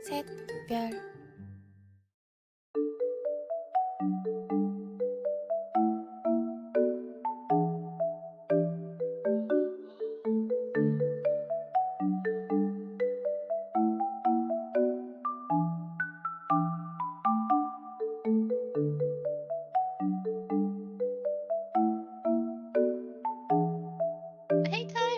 샛별 Hey, Ty.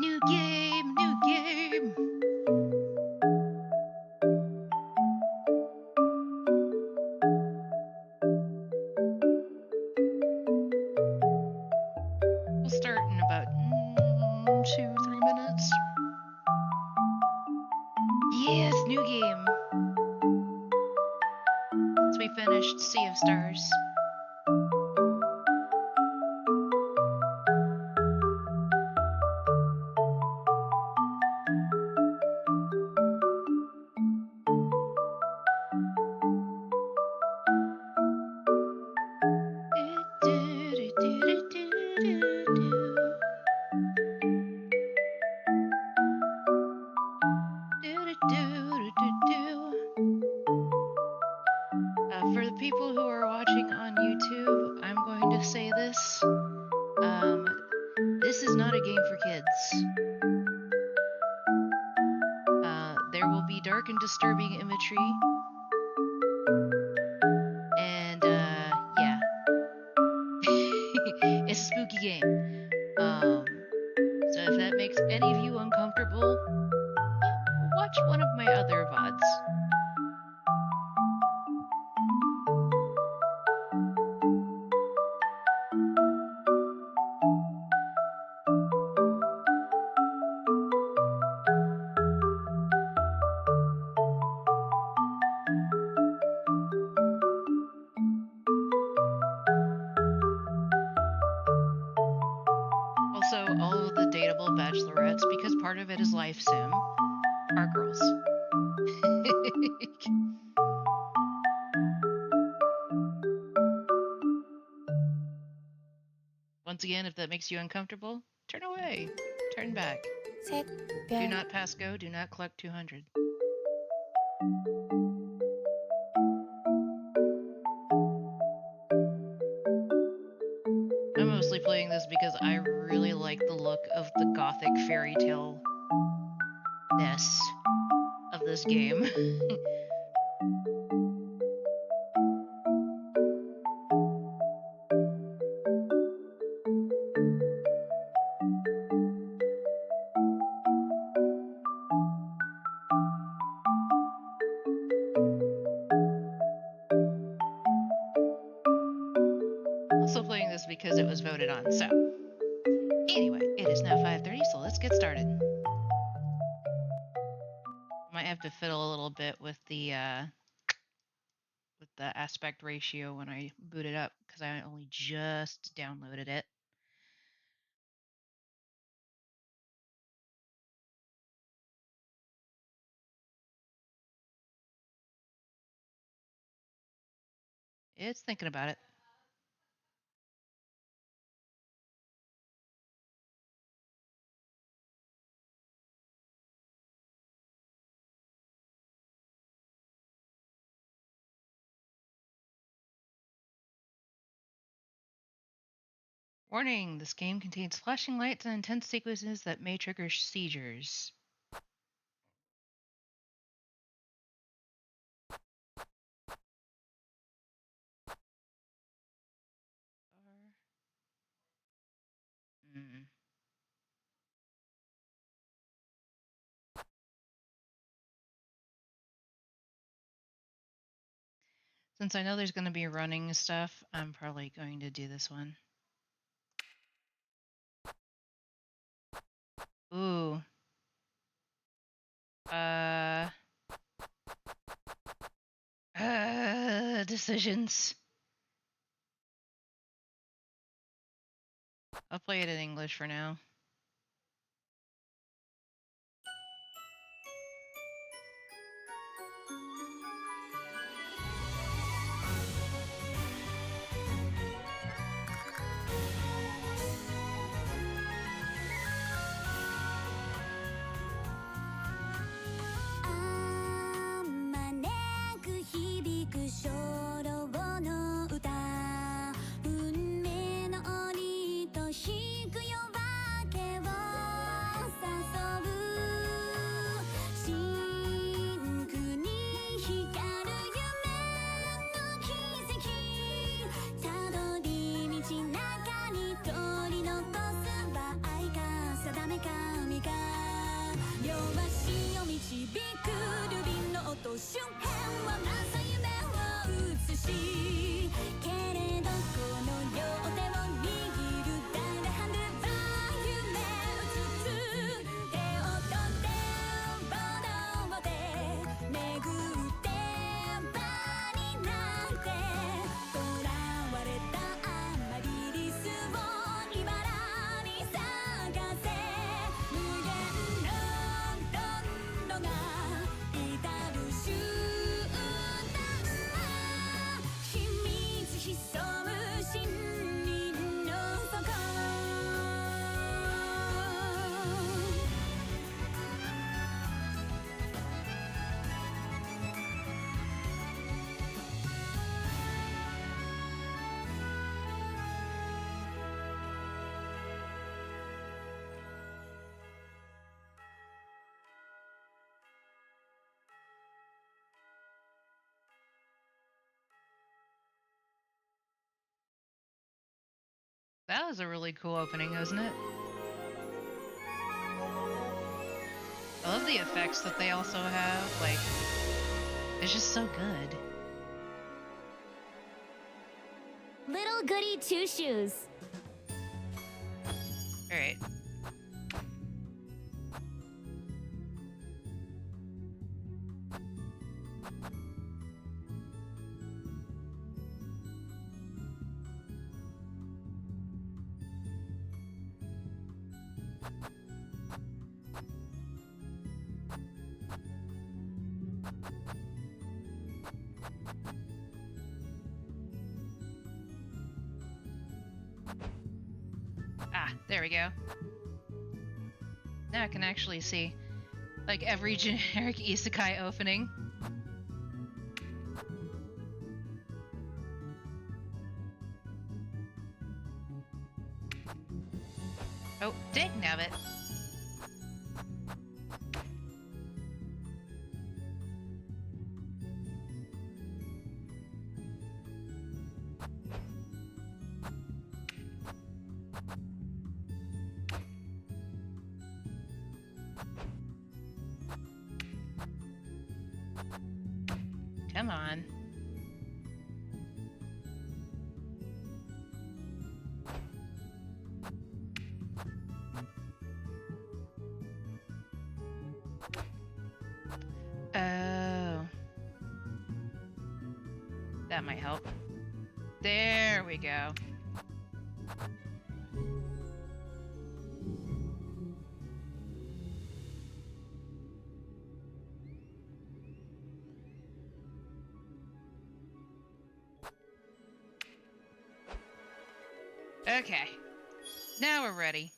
New game, new game. We'll start in about 2-3 minutes. Yes, new game. Since we finished Sea of Stars. For the people who are watching on YouTube, I'm going to say this. This is not a game for kids. There will be dark and disturbing imagery. And, yeah. It's a spooky game. So if that makes any of you uncomfortable, watch one of my other VODs. Also, all of the dateable bachelorettes, because part of it is life sim, are girls. Once again, if that makes you uncomfortable, turn away. Turn back. Do not pass go. Do not collect 200. I'm mostly playing this because I really like the look of the gothic fairy tale-ness of this game. Also playing this because it was voted on. So, anyway, it is now 5:30, so let's get started. Might have to fiddle a little bit with the aspect ratio when I boot it up because I only just downloaded it. It's thinking about it. Warning, this game contains flashing lights and intense sequences that may trigger seizures. Mm. Since I know there's going to be running stuff, I'm probably going to do this one. Ooh. Decisions. I'll play it in English for now. That was a really cool opening, wasn't it? I love the effects that they also have. Like, it's just so good. Little Goody Two Shoes. All right. Ah, there we go. Now I can actually see, like, every generic isekai opening. Oh, dang nabbit. Come on. Oh. That might help. There we go. Okay. Now we're ready.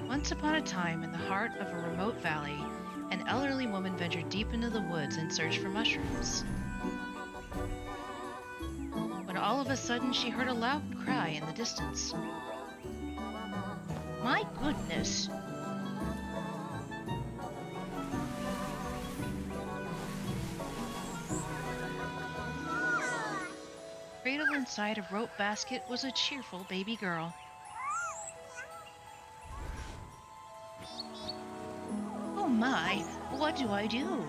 Once upon a time, in the heart of a remote valley, an elderly woman ventured deep into the woods in search for mushrooms. When all of a sudden she heard a loud cry in the distance. My goodness! Cradled inside a rope basket was a cheerful baby girl. Oh my, what do I do?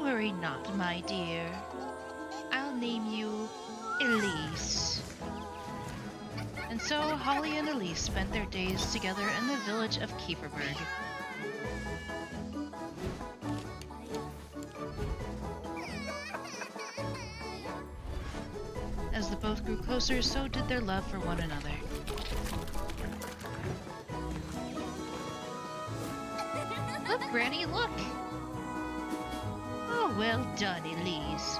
Worry not, my dear. I'll name you Elise. And so Holly and Elise spent their days together in the village of Kieferberg. As the both grew closer, so did their love for one another. Look, Granny, look! Oh, well done, Elise.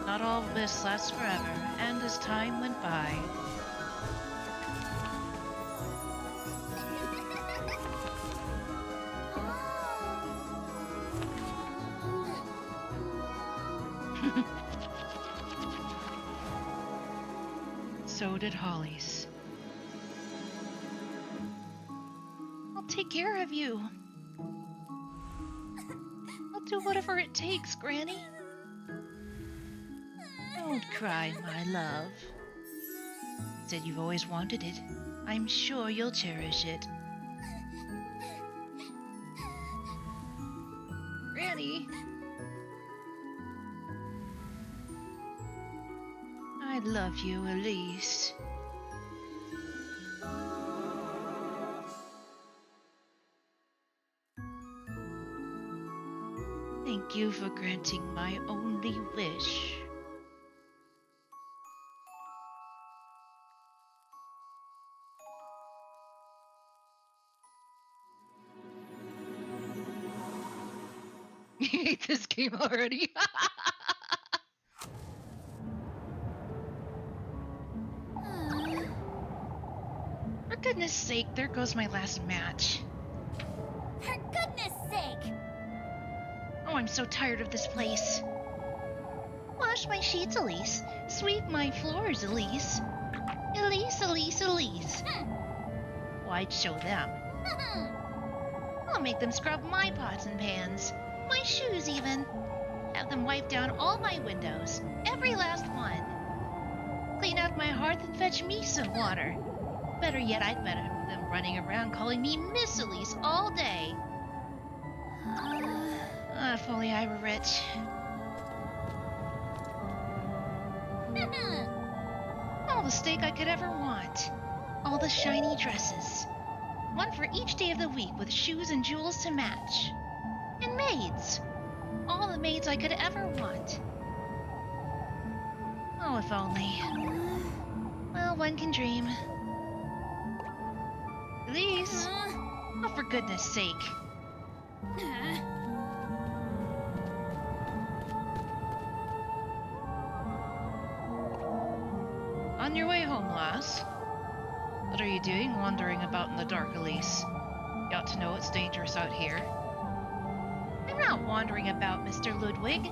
Not all bliss lasts forever, and as time went by... So did Holly's. I'll take care of you. I'll do whatever it takes, Granny. Don't cry, my love. Said you've always wanted it. I'm sure you'll cherish it. Granny! I love you, Elise. Thank you for granting my only wish. You hate this game already. For goodness sake, there goes my last match. For goodness sake! Oh, I'm so tired of this place. Wash my sheets, Elise. Sweep my floors, Elise. Elise, Elise, Elise. Oh, I'd show them. I'll make them scrub my pots and pans. My shoes, even. Have them wipe down all my windows. Every last one. Clean out my hearth and fetch me some water. Better yet, I'd better have them running around calling me Miss Elise all day. If only I were rich. All the steak I could ever want. All the shiny dresses. One for each day of the week with shoes and jewels to match. And maids. All the maids I could ever want. Oh, if only. Well, one can dream. Elise? Oh, for goodness sake. On your way home, lass. What are you doing wandering about in the dark, Elise? You ought to know it's dangerous out here. I'm not wandering about, Mr. Ludwig.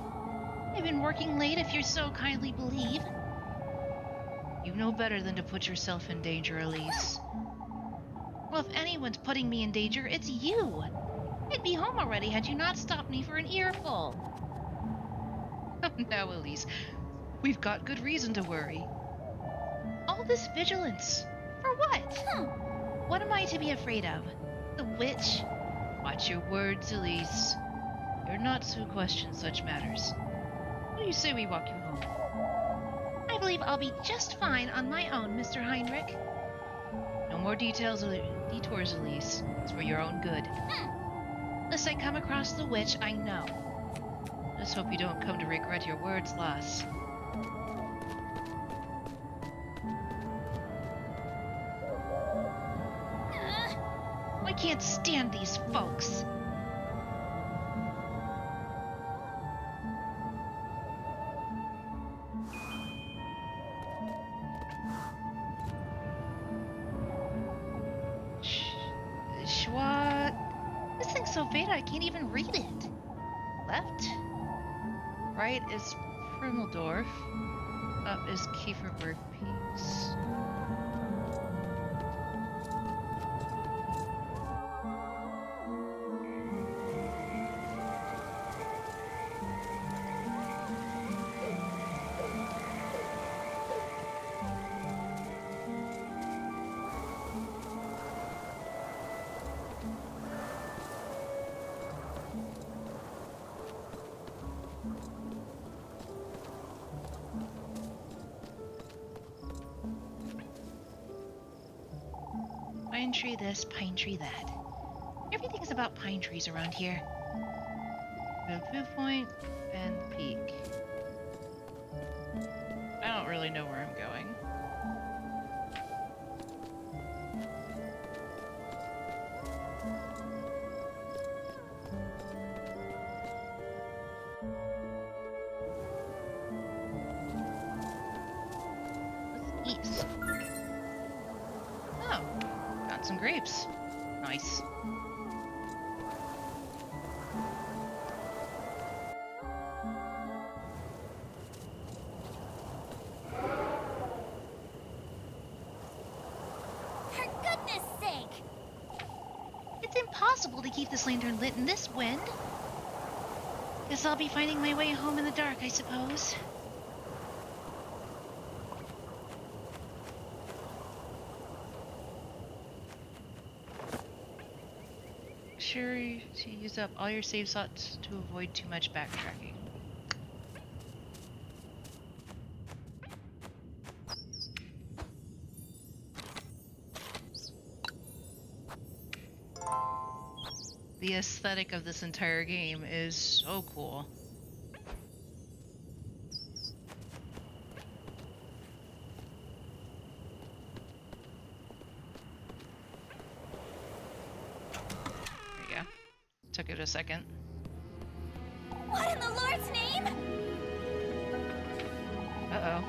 I've been working late, if you so kindly believe. You know better than to put yourself in danger, Elise. Well, if anyone's putting me in danger, it's you. I'd be home already had you not stopped me for an earful. Oh, now, Elise, we've got good reason to worry. All this vigilance. For what? What am I to be afraid of? The witch? Watch your words, Elise. You're not to question such matters. What do you say we walk you home? I believe I'll be just fine on my own, Mr. Heinrich. No more detours, Elise. It's for your own good. Unless I come across the witch, I know. Let's hope you don't come to regret your words, lass. I can't stand these folks. Schwa... This thing's so beta I can't even read it. Left? Right is Primeldorf. Up is Kieferberg Peaks. Pine tree this, pine tree that. Everything's about pine trees around here. Bamboo Point and Peak. I don't really know where I'm going. What's east? Oh, got some grapes. Nice. For goodness sake! It's impossible to keep this lantern lit in this wind. Guess I'll be finding my way home in the dark, I suppose. Make sure to use up all your save slots to avoid too much backtracking. The aesthetic of this entire game is so cool. There you go. Took it a second. What in the Lord's name? Uh-oh.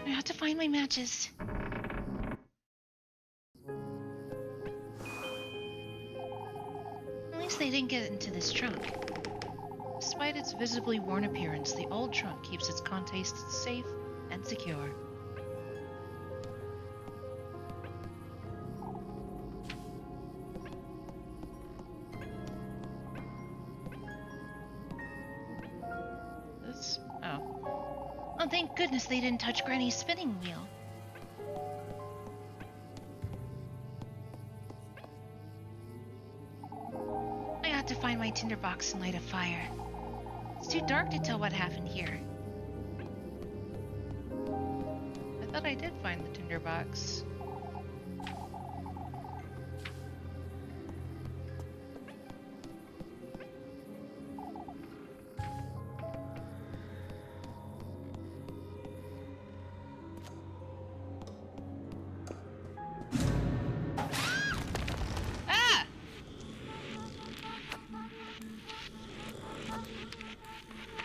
I have to find my matches. At least they didn't get into this trunk. Despite its visibly worn appearance, the old trunk keeps its contents safe and secure. This... oh. Oh, thank goodness they didn't touch Granny's spinning wheel. I ought to find my tinderbox and light a fire. It's too dark to tell what happened here. I thought I did find the tinderbox. Ah!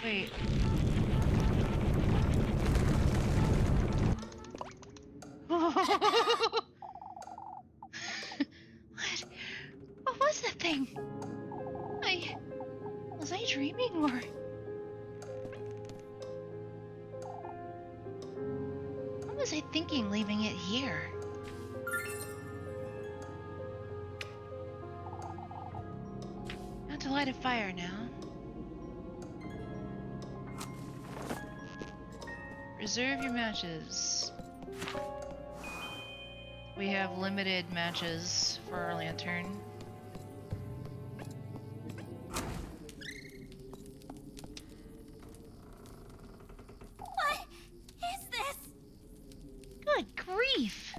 Wait. What was that thing? Was I dreaming or? What was I thinking leaving it here? Have to light a fire now. Reserve your matches. We have limited matches for our lantern. What is this? Good grief!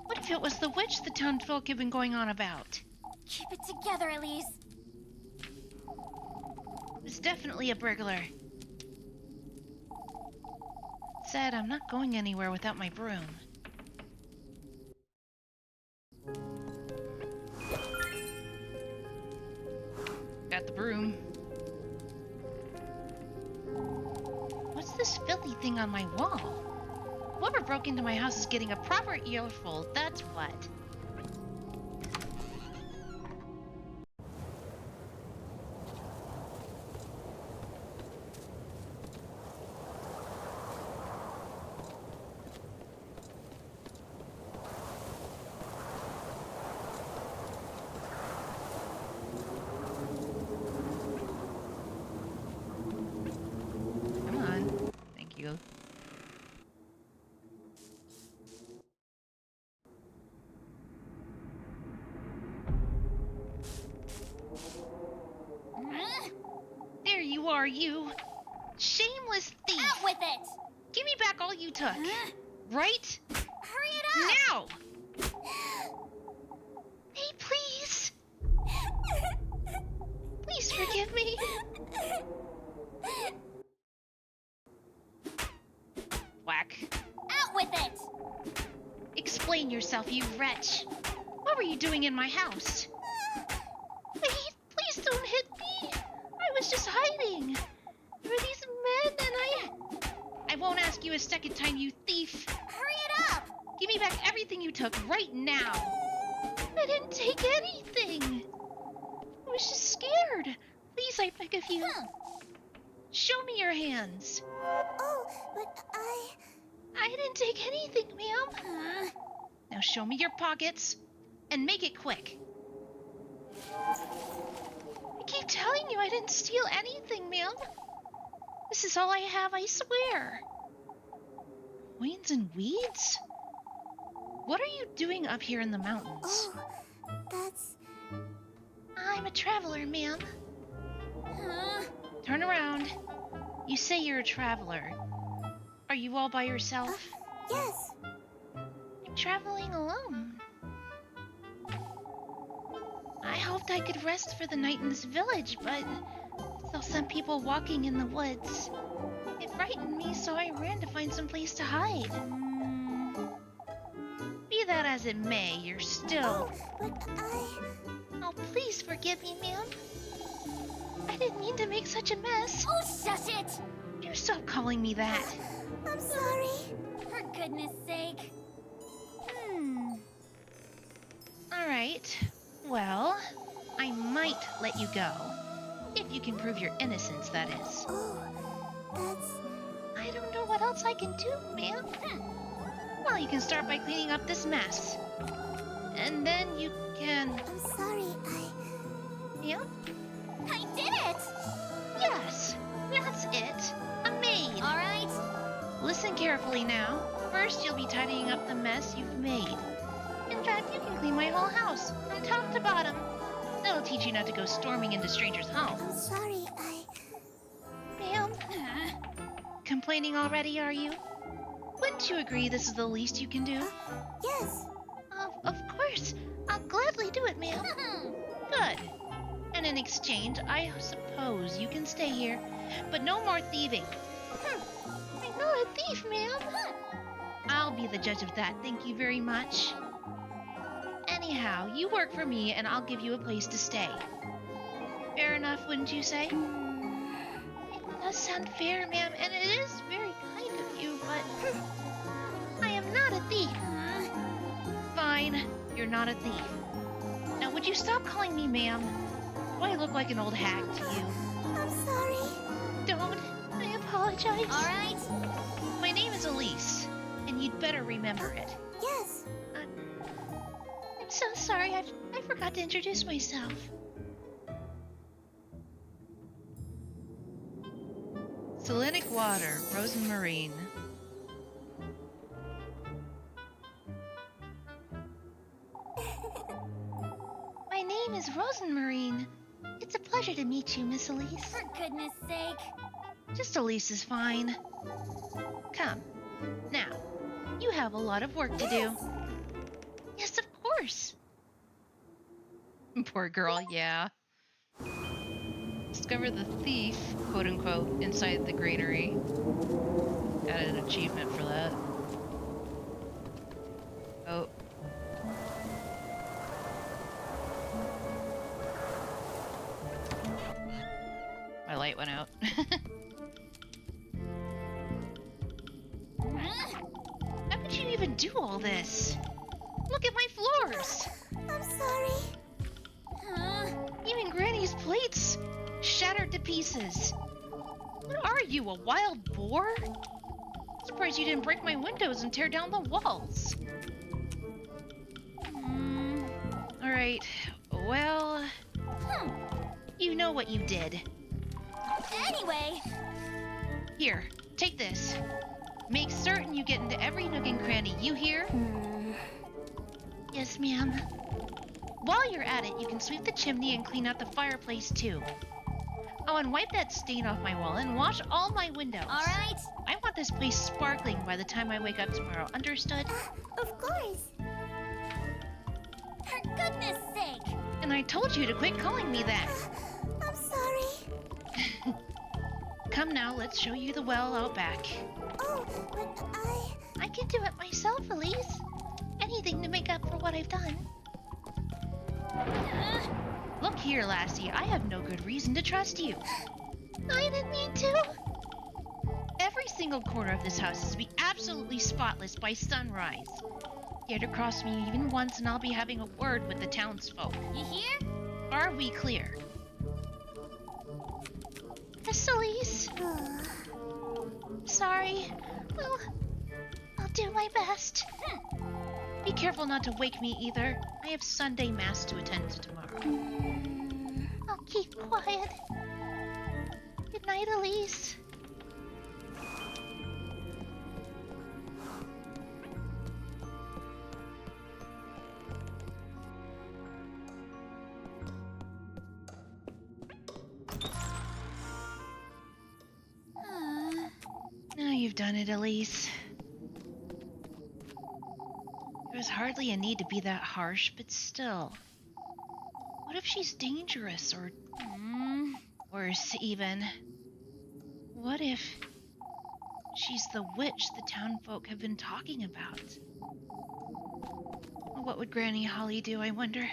What if it was the witch the townfolk have been going on about? Keep it together, Elise. It's definitely a burglar. Said I'm not going anywhere without my broom. Got the broom. What's this filthy thing on my wall? Whoever broke into my house is getting a proper earful, that's what. Come on. Thank you. Huh? There you are, you shameless thief! Out with it! Give me back all you took. Huh? Right? Hurry it up! Now! Hey, please! Please forgive me. Whack. Out with it! Explain yourself, you wretch. What were you doing in my house? Wait, please don't hit me. I was just hiding. There were these men and I won't ask you a second time, you thief. Hurry it up! Give me back everything you took right now. I didn't take anything. I was just scared. Please, I beg of you. Huh. Show me your hands. Oh, but I didn't take anything, ma'am. Huh? Now show me your pockets and make it quick. I keep telling you I didn't steal anything, ma'am. This is all I have, I swear. Coins and weeds? What are you doing up here in the mountains? Oh, that's... I'm a traveler, ma'am. Huh? Turn around. You say you're a traveler. Are you all by yourself? Yes. I'm traveling alone. I hoped I could rest for the night in this village, but I saw some people walking in the woods. It frightened me, so I ran to find some place to hide. Be that as it may, you're still... But Oh, please forgive me, ma'am. I didn't mean to make such a mess. Oh, shush it! You stop calling me that. I'm sorry. For goodness sake. Alright. Well, I might let you go. If you can prove your innocence, that is. Oh, that's... I don't know what else I can do, ma'am. Well, you can start by cleaning up this mess. And then you can... I'm sorry, Yeah? I did it! Yes, that's it. A maid. All right. Listen carefully now. First, you'll be tidying up the mess you've made. In fact, you can clean my whole house, from top to bottom. That'll teach you not to go storming into strangers' homes. I'm sorry, Ma'am, complaining already, are you? Wouldn't you agree this is the least you can do? Yes. Of course. I'll gladly do it, ma'am. Good. And in exchange, I suppose you can stay here. But no more thieving. I'm not a thief, ma'am. I'll be the judge of that, thank you very much. Anyhow, you work for me and I'll give you a place to stay. Fair enough, wouldn't you say? It does sound fair, ma'am, and it is very kind of you, but... I am not a thief. Fine, you're not a thief. Now, would you stop calling me ma'am? Do I look like an old hag to you? I'm sorry. Don't. I apologize. All right. My name is Elise, and you'd better remember it. Yes. I'm so sorry. I forgot to introduce myself. Salinic water, frozen marine. My name is Rosenmarine. It's a pleasure to meet you, Miss Elise. For goodness sake. Just Elise is fine. Come. Now, you have a lot of work to do. Yes, of course. Poor girl, yeah. Discover the thief, quote unquote, inside the granary. Got an achievement for that. Oh. My light went out. How could you even do all this? Look at my floors! I'm sorry. Even Granny's plates shattered to pieces. What are you, a wild boar? Surprised you didn't break my windows and tear down the walls. Alright, well... You know what you did. Anyway. Here, take this. Make certain you get into every nook and cranny, you hear? Yes, ma'am. While you're at it, you can sweep the chimney and clean out the fireplace, too. Oh, and wipe that stain off my wall and wash all my windows. All right. I want this place sparkling by the time I wake up tomorrow, understood? Of course. For goodness sake. And I told you to quit calling me that. I'm sorry. Come now, let's show you the well out back. Oh, but I can do it myself, Elise. Anything to make up for what I've done. Look here, lassie, I have no good reason to trust you. I didn't mean to. Every single corner of this house is to be absolutely spotless by sunrise. Dare to cross me even once and I'll be having a word with the townsfolk. You hear? Are we clear? Yes, Elise. Sorry. Well, I'll do my best. Be careful not to wake me either. I have Sunday Mass to attend to tomorrow. I'll keep quiet. Good night, Elise. Now you've done it, Elise. There was hardly a need to be that harsh, but still. What if she's dangerous, or worse even? What if she's the witch the townfolk have been talking about? What would Granny Holly do, I wonder?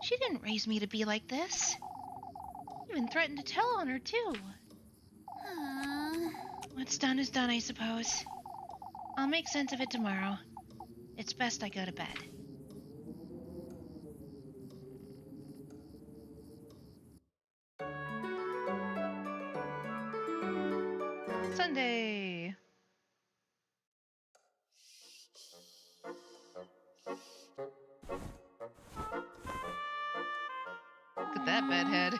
She didn't raise me to be like this. Even threatened to tell on her, too. What's done is done, I suppose. I'll make sense of it tomorrow. It's best I go to bed. Sunday. Look at that bedhead.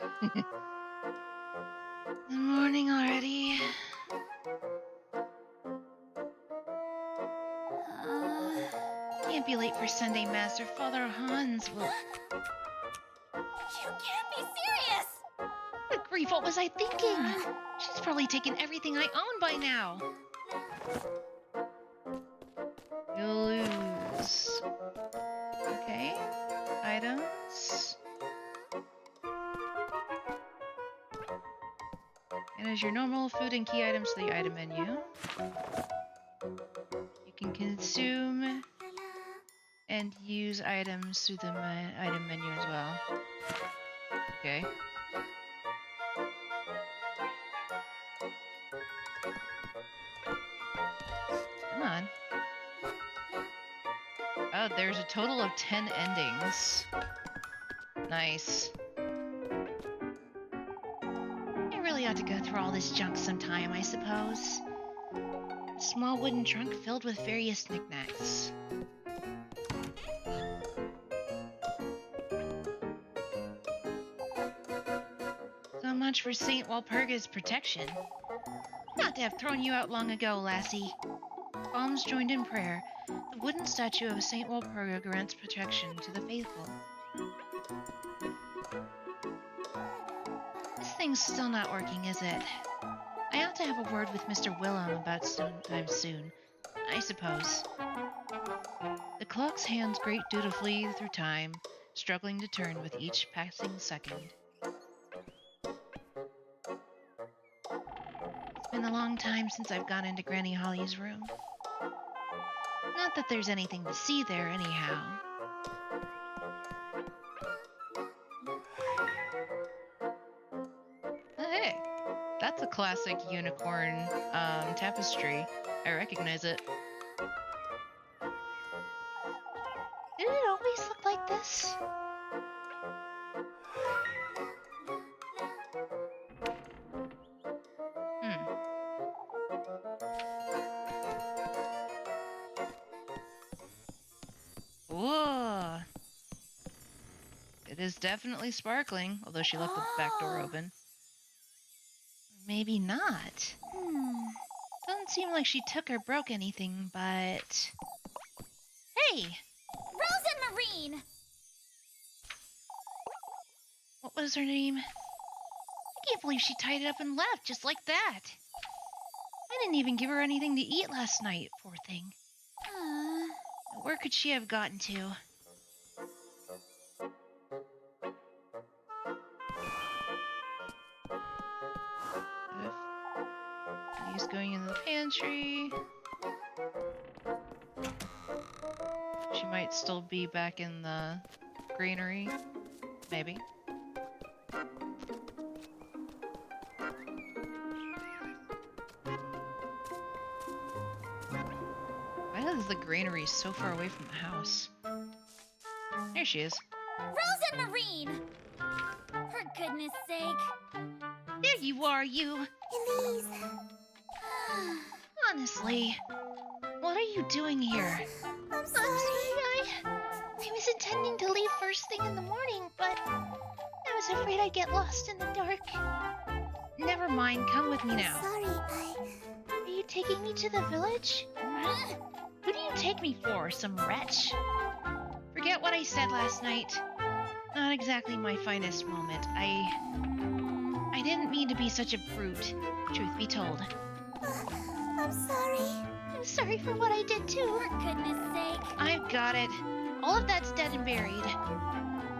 Good morning already. Can't be late for Sunday Mass or Father Hans will... You can't be serious! Good grief, what was I thinking? She's probably taken everything I own by now. You'll lose. Okay. Items. Manage your normal food and key items to the item menu. You can consume and use items through the item menu as well. Okay. Come on. Oh, there's a total of 10 endings. Nice. I really ought to go through all this junk sometime, I suppose. A small wooden trunk filled with various knickknacks. So much for Saint Walpurga's protection. Not to have thrown you out long ago, lassie. Palms joined in prayer, the wooden statue of Saint Walpurga grants protection to the faithful. This thing's still not working, is it? I ought to have a word with Mr. Willem about sometime soon, I suppose. The clock's hands grate dutifully through time, struggling to turn with each passing second. It's been a long time since I've gone into Granny Holly's room. Not that there's anything to see there, anyhow. Hey, that's a classic unicorn tapestry. I recognize it. Did it always look like this? Whoa! It is definitely sparkling, although she left the back door open. Maybe not. Doesn't seem like she took or broke anything, but... Hey! Rose and Marine! What was her name? I can't believe she tied it up and left just like that. I didn't even give her anything to eat last night, poor thing. Where could she have gotten to? He's going into the pantry. She might still be back in the granary. Maybe. Why is the granary so far away from the house? There she is. Rose and Marine! For goodness sake. There you are, you! Elise! Honestly, what are you doing here? I'm sorry. I was intending to leave first thing in the morning, but I was afraid I'd get lost in the dark. Never mind, come with me now. Sorry, Are you taking me to the village? Who do you take me for, some wretch? Forget what I said last night. Not exactly my finest moment. I didn't mean to be such a brute, truth be told. I'm sorry. I'm sorry for what I did too. For goodness sake. I've got it. All of that's dead and buried.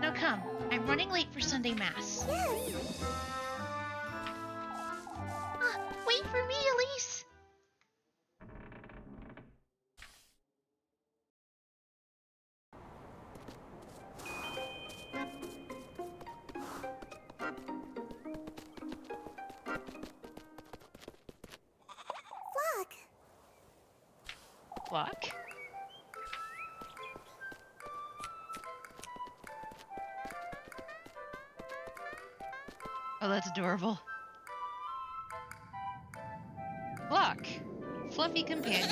Now come, I'm running late for Sunday Mass. Yes. Wait for me, Elise. Flock. Flock? Oh, that's adorable. Flock, fluffy companion.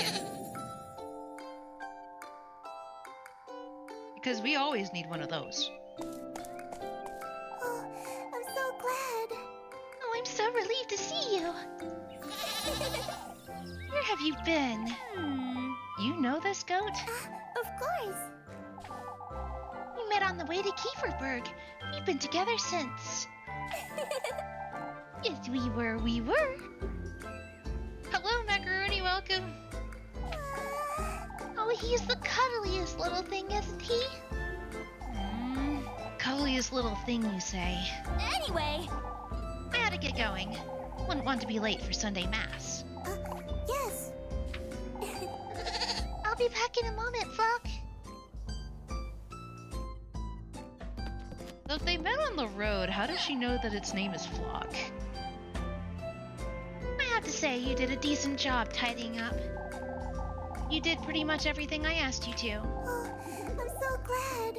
Because we always need one of those. Oh, I'm so glad. Oh, I'm so relieved to see you. Where have you been? You know this goat? Of course. We met on the way to Kieferberg. We've been together since. Yes, we were. Hello, Macaroni, welcome. Oh, he's the cuddliest little thing, isn't he? Cuddliest little thing, you say. Anyway. I ought to get going. Wouldn't want to be late for Sunday Mass. Yes. I'll be back in a moment, Flock. Though if they met on the road, how does she know that its name is Flock? I have to say, you did a decent job tidying up. You did pretty much everything I asked you to. Oh, I'm so glad.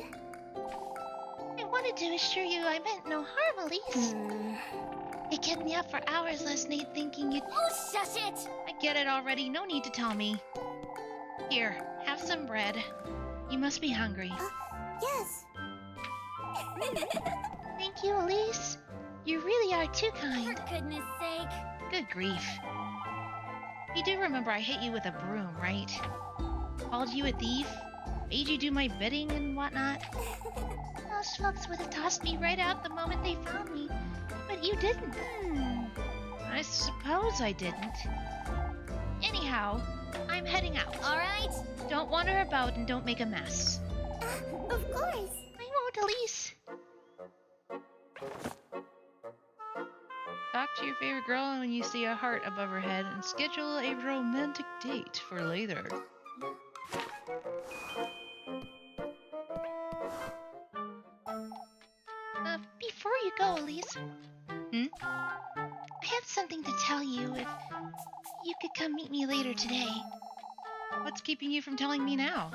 I wanted to assure you I meant no harm, Elise. It kept me up for hours last night thinking you'd... Oh, shush it! I get it already, no need to tell me. Here, have some bread. You must be hungry. Yes. Thank you, Elise. You really are too For kind. goodness sake. Good grief. You do remember I hit you with a broom, right? Called you a thief? Made you do my bidding and whatnot? Most folks would have tossed me right out the moment they found me, but you didn't. I suppose I didn't. Anyhow, I'm heading out. All right. Don't wander about and don't make a mess. Of course. I won't out, Elise. Talk to your favorite girl when you see a heart above her head and schedule a romantic date for later. Before you go, Elise. Hmm? I have something to tell you if you could come meet me later today. What's keeping you from telling me now?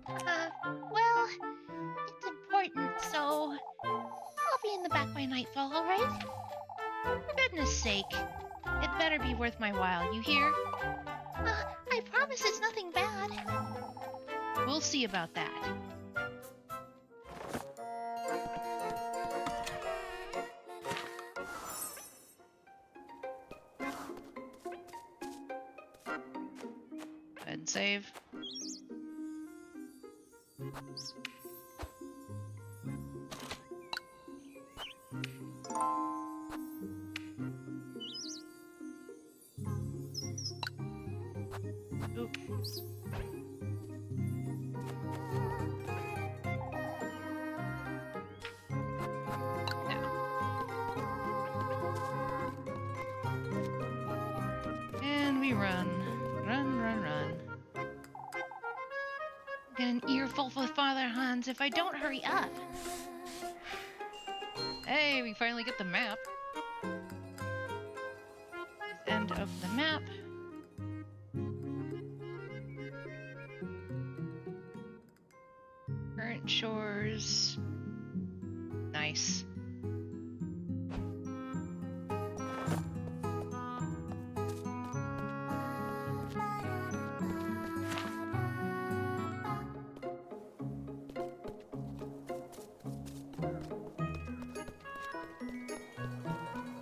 Well, it's important, so I'll be in the back by nightfall, alright? For goodness sake. It better be worth my while, you hear? I promise it's nothing bad. We'll see about that. Go ahead and save. Oop. And we run. Run, run, run. Get an earful with Father Hans if I don't hurry up. Hey, we finally get the map. End of the map. Current shores. Nice.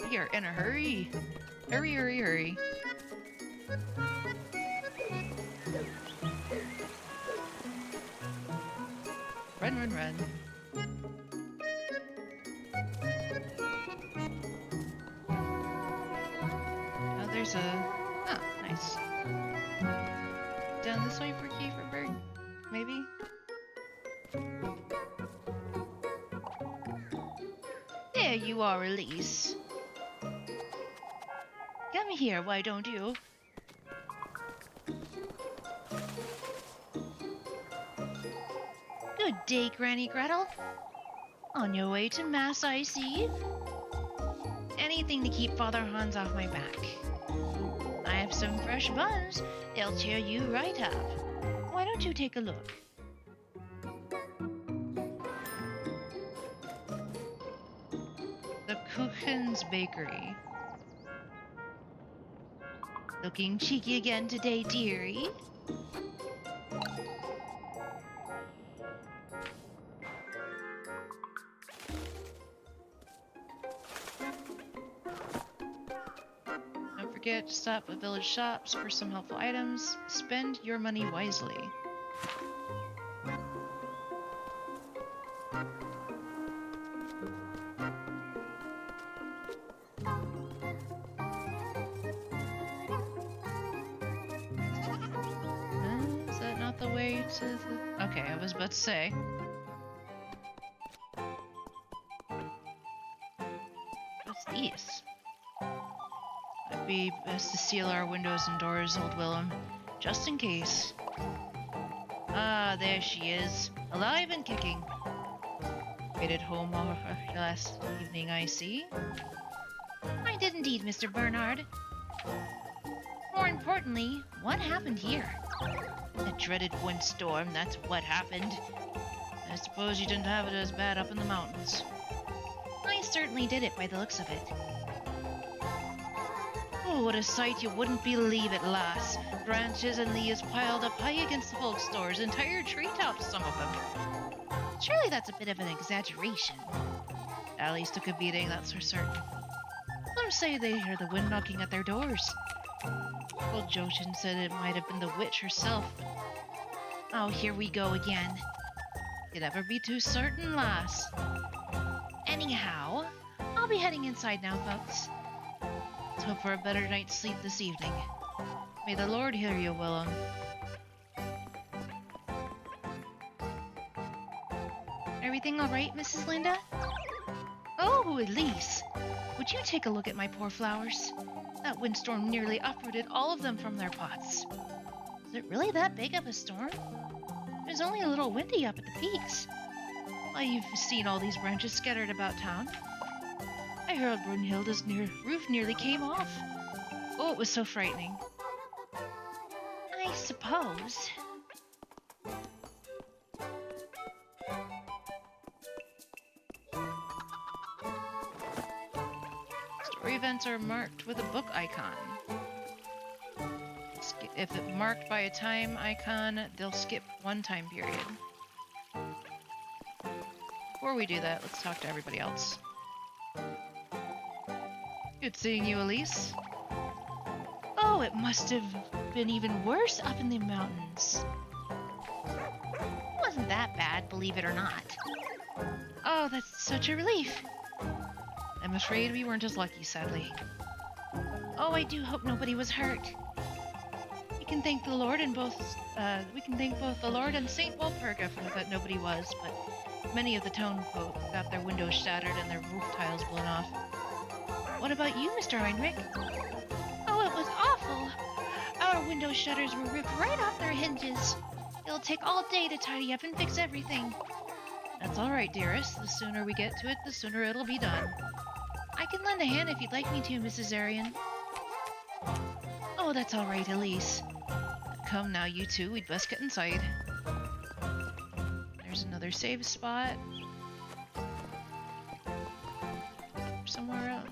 We are in a hurry. Hurry, hurry, hurry. Run, run, run. Oh, there's a... Oh, nice. Down this way for Kieferberg? Maybe? There you are, Elise. Come here, why don't you? Good day, Granny Gretel. On your way to Mass, I see. Anything to keep Father Hans off my back. I have some fresh buns. They'll cheer you right up. Why don't you take a look? The Kuchen's Bakery. Looking cheeky again today, dearie? Don't forget to stop at village shops for some helpful items. Spend your money wisely. Is that not the way to the... Okay, I was about to say. What's these? It'd be best to seal our windows and doors, old Willem, just in case. Ah, there she is, alive and kicking. Made it home last evening, I see. I did indeed, Mr. Bernard. More importantly, what happened here? The dreaded windstorm, that's what happened. I suppose you didn't have it as bad up in the mountains. I certainly did it by the looks of it. Oh, what a sight you wouldn't believe it, lass. Branches and leaves piled up high against the folks' doors, entire treetops, some of them. Surely that's a bit of an exaggeration. Alice took a beating, that's for certain. Some say they hear the wind knocking at their doors. Old Joshin said it might have been the witch herself. Oh, here we go again. You'd never be too certain, lass. Anyhow, I'll be heading inside now, folks. Let's hope for a better night's sleep this evening. May the Lord hear you, Willem. I everything all right, Mrs. Linda? Oh, Elise, would you take a look at my poor flowers? That windstorm nearly uprooted all of them from their pots. Is it really that big of a storm? It was only a little windy up at the peaks. Why, you've seen all these branches scattered about town. I heard Brunhilde's roof nearly came off. Oh, it was so frightening. I suppose. Story events are marked with a book icon. If it's marked by a time icon, they'll skip one time period. Before we do that, let's talk to everybody else. Good seeing you, Elise. Oh, it must have been even worse up in the mountains. It wasn't that bad, believe it or not. Oh, that's such a relief. I'm afraid we weren't as lucky, sadly. Oh, I do hope nobody was hurt. We can thank the Lord and both the Lord and Saint Walpurga for that nobody was, but many of the town folk got their windows shattered and their roof tiles blown off. What about you, Mr. Heinrich? Oh, it was awful. Our window shutters were ripped right off their hinges. It'll take all day to tidy up and fix everything. That's all right, dearest. The sooner we get to it, the sooner it'll be done. I can lend a hand if you'd like me to, Mrs. Arian. Oh, that's all right, Elise. Come now, you two. We'd best get inside. There's another save spot. Somewhere else.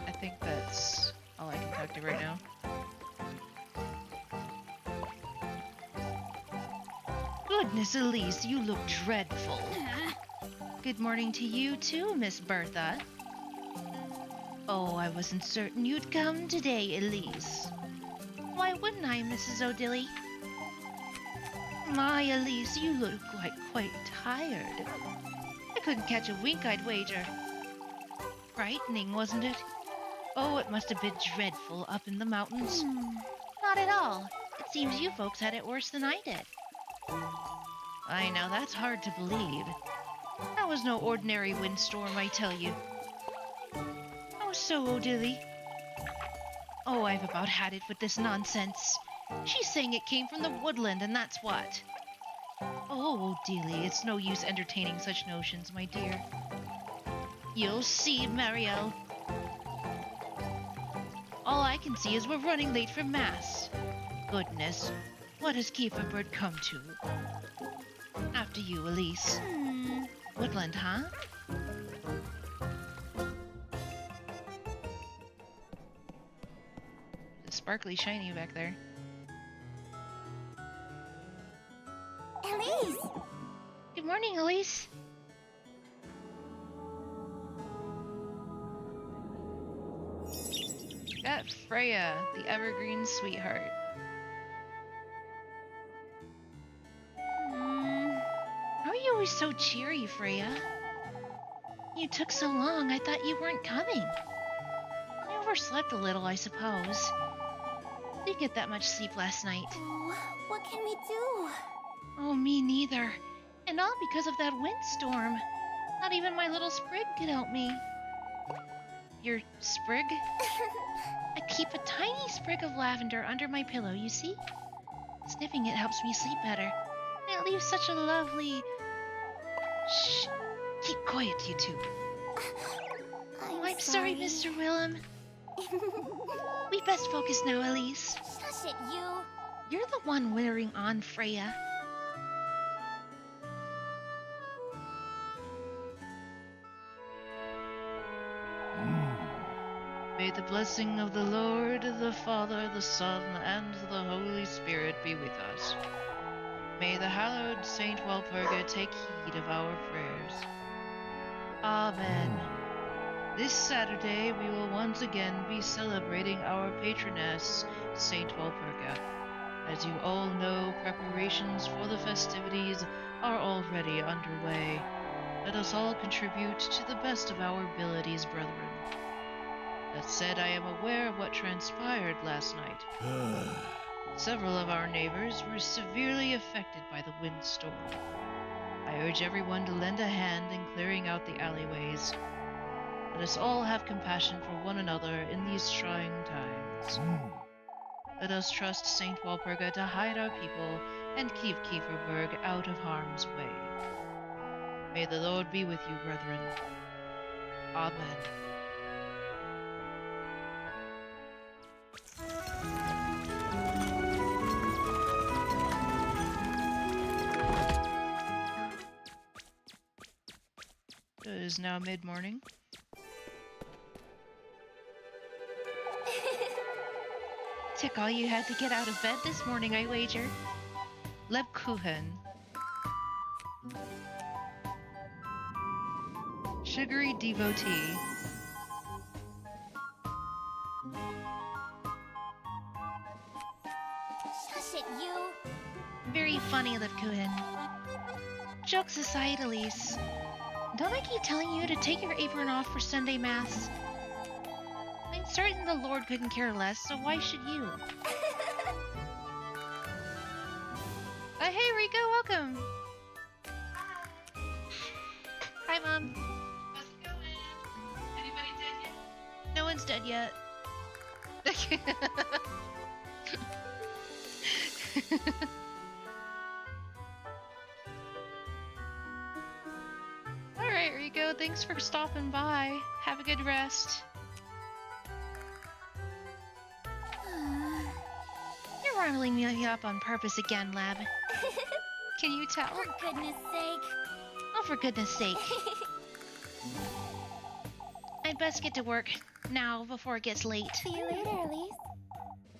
I think that's all I can talk to right now. Goodness, Elise, you look dreadful. Good morning to you too, Miss Bertha. Oh, I wasn't certain you'd come today, Elise. Why wouldn't I, Mrs. O'Dilly? My, Elise, you look quite tired. I couldn't catch a wink, I'd wager. Frightening, wasn't it? Oh, it must have been dreadful up in the mountains. Not at all. It seems you folks had it worse than I did. I know, that's hard to believe. That was no ordinary windstorm, I tell you. How so, O'Dilly? Oh, I've about had it with this nonsense. She's saying it came from the woodland, and that's what. Oh, O'Dilly, it's no use entertaining such notions, my dear. You'll see, Marielle. All I can see is we're running late for Mass. Goodness, what has Kieferbird come to? After you, Elise. Woodland, huh? It's sparkly shiny back there. Elise! Good morning, Elise. Got Freya, the evergreen sweetheart. How are you always so cheery, Freya? You took so long, I thought you weren't coming. I overslept a little, I suppose. Didn't get that much sleep last night. Oh, what can we do? Oh, me neither. And all because of that windstorm. Not even my little sprig could help me. Your sprig? I keep a tiny sprig of lavender under my pillow, you see? Sniffing it helps me sleep better. And it leaves such a lovely... Shh! Keep quiet, you two. I'm sorry, Mr. Willem. We best focus now, Elise. Shush it, you. You're the one wearing on, Freya. May the blessing of the Lord, the Father, the Son, and the Holy Spirit be with us. May the hallowed Saint Walpurga take heed of our prayers. Amen. This Saturday we will once again be celebrating our patroness, Saint Walpurga. As you all know, preparations for the festivities are already underway. Let us all contribute to the best of our abilities, brethren. That said, I am aware of what transpired last night. Several of our neighbors were severely affected by the windstorm. I urge everyone to lend a hand in clearing out the alleyways. Let us all have compassion for one another in these trying times. Let us trust Saint Walpurga to hide our people and keep Kieferberg out of harm's way. May the Lord be with you, brethren. Amen. It is now mid-morning. Took all you had to get out of bed this morning, I wager. Lebkuchen. Sugary devotee. Shush it, you. Very funny, Livkuchen. Jokes aside, Elise. Don't I keep telling you to take your apron off for Sunday Mass? I'm certain the Lord couldn't care less, so why should you? Hey, Rico, welcome. Hi, Mom. How's it going? Anybody dead yet? No one's dead yet. Alright, Rico, thanks for stopping by. Have a good rest. You're riling me up on purpose again, Lab. Can you tell? For goodness sake. Oh, for goodness sake. I'd best get to work now before it gets late. See you later, Elise.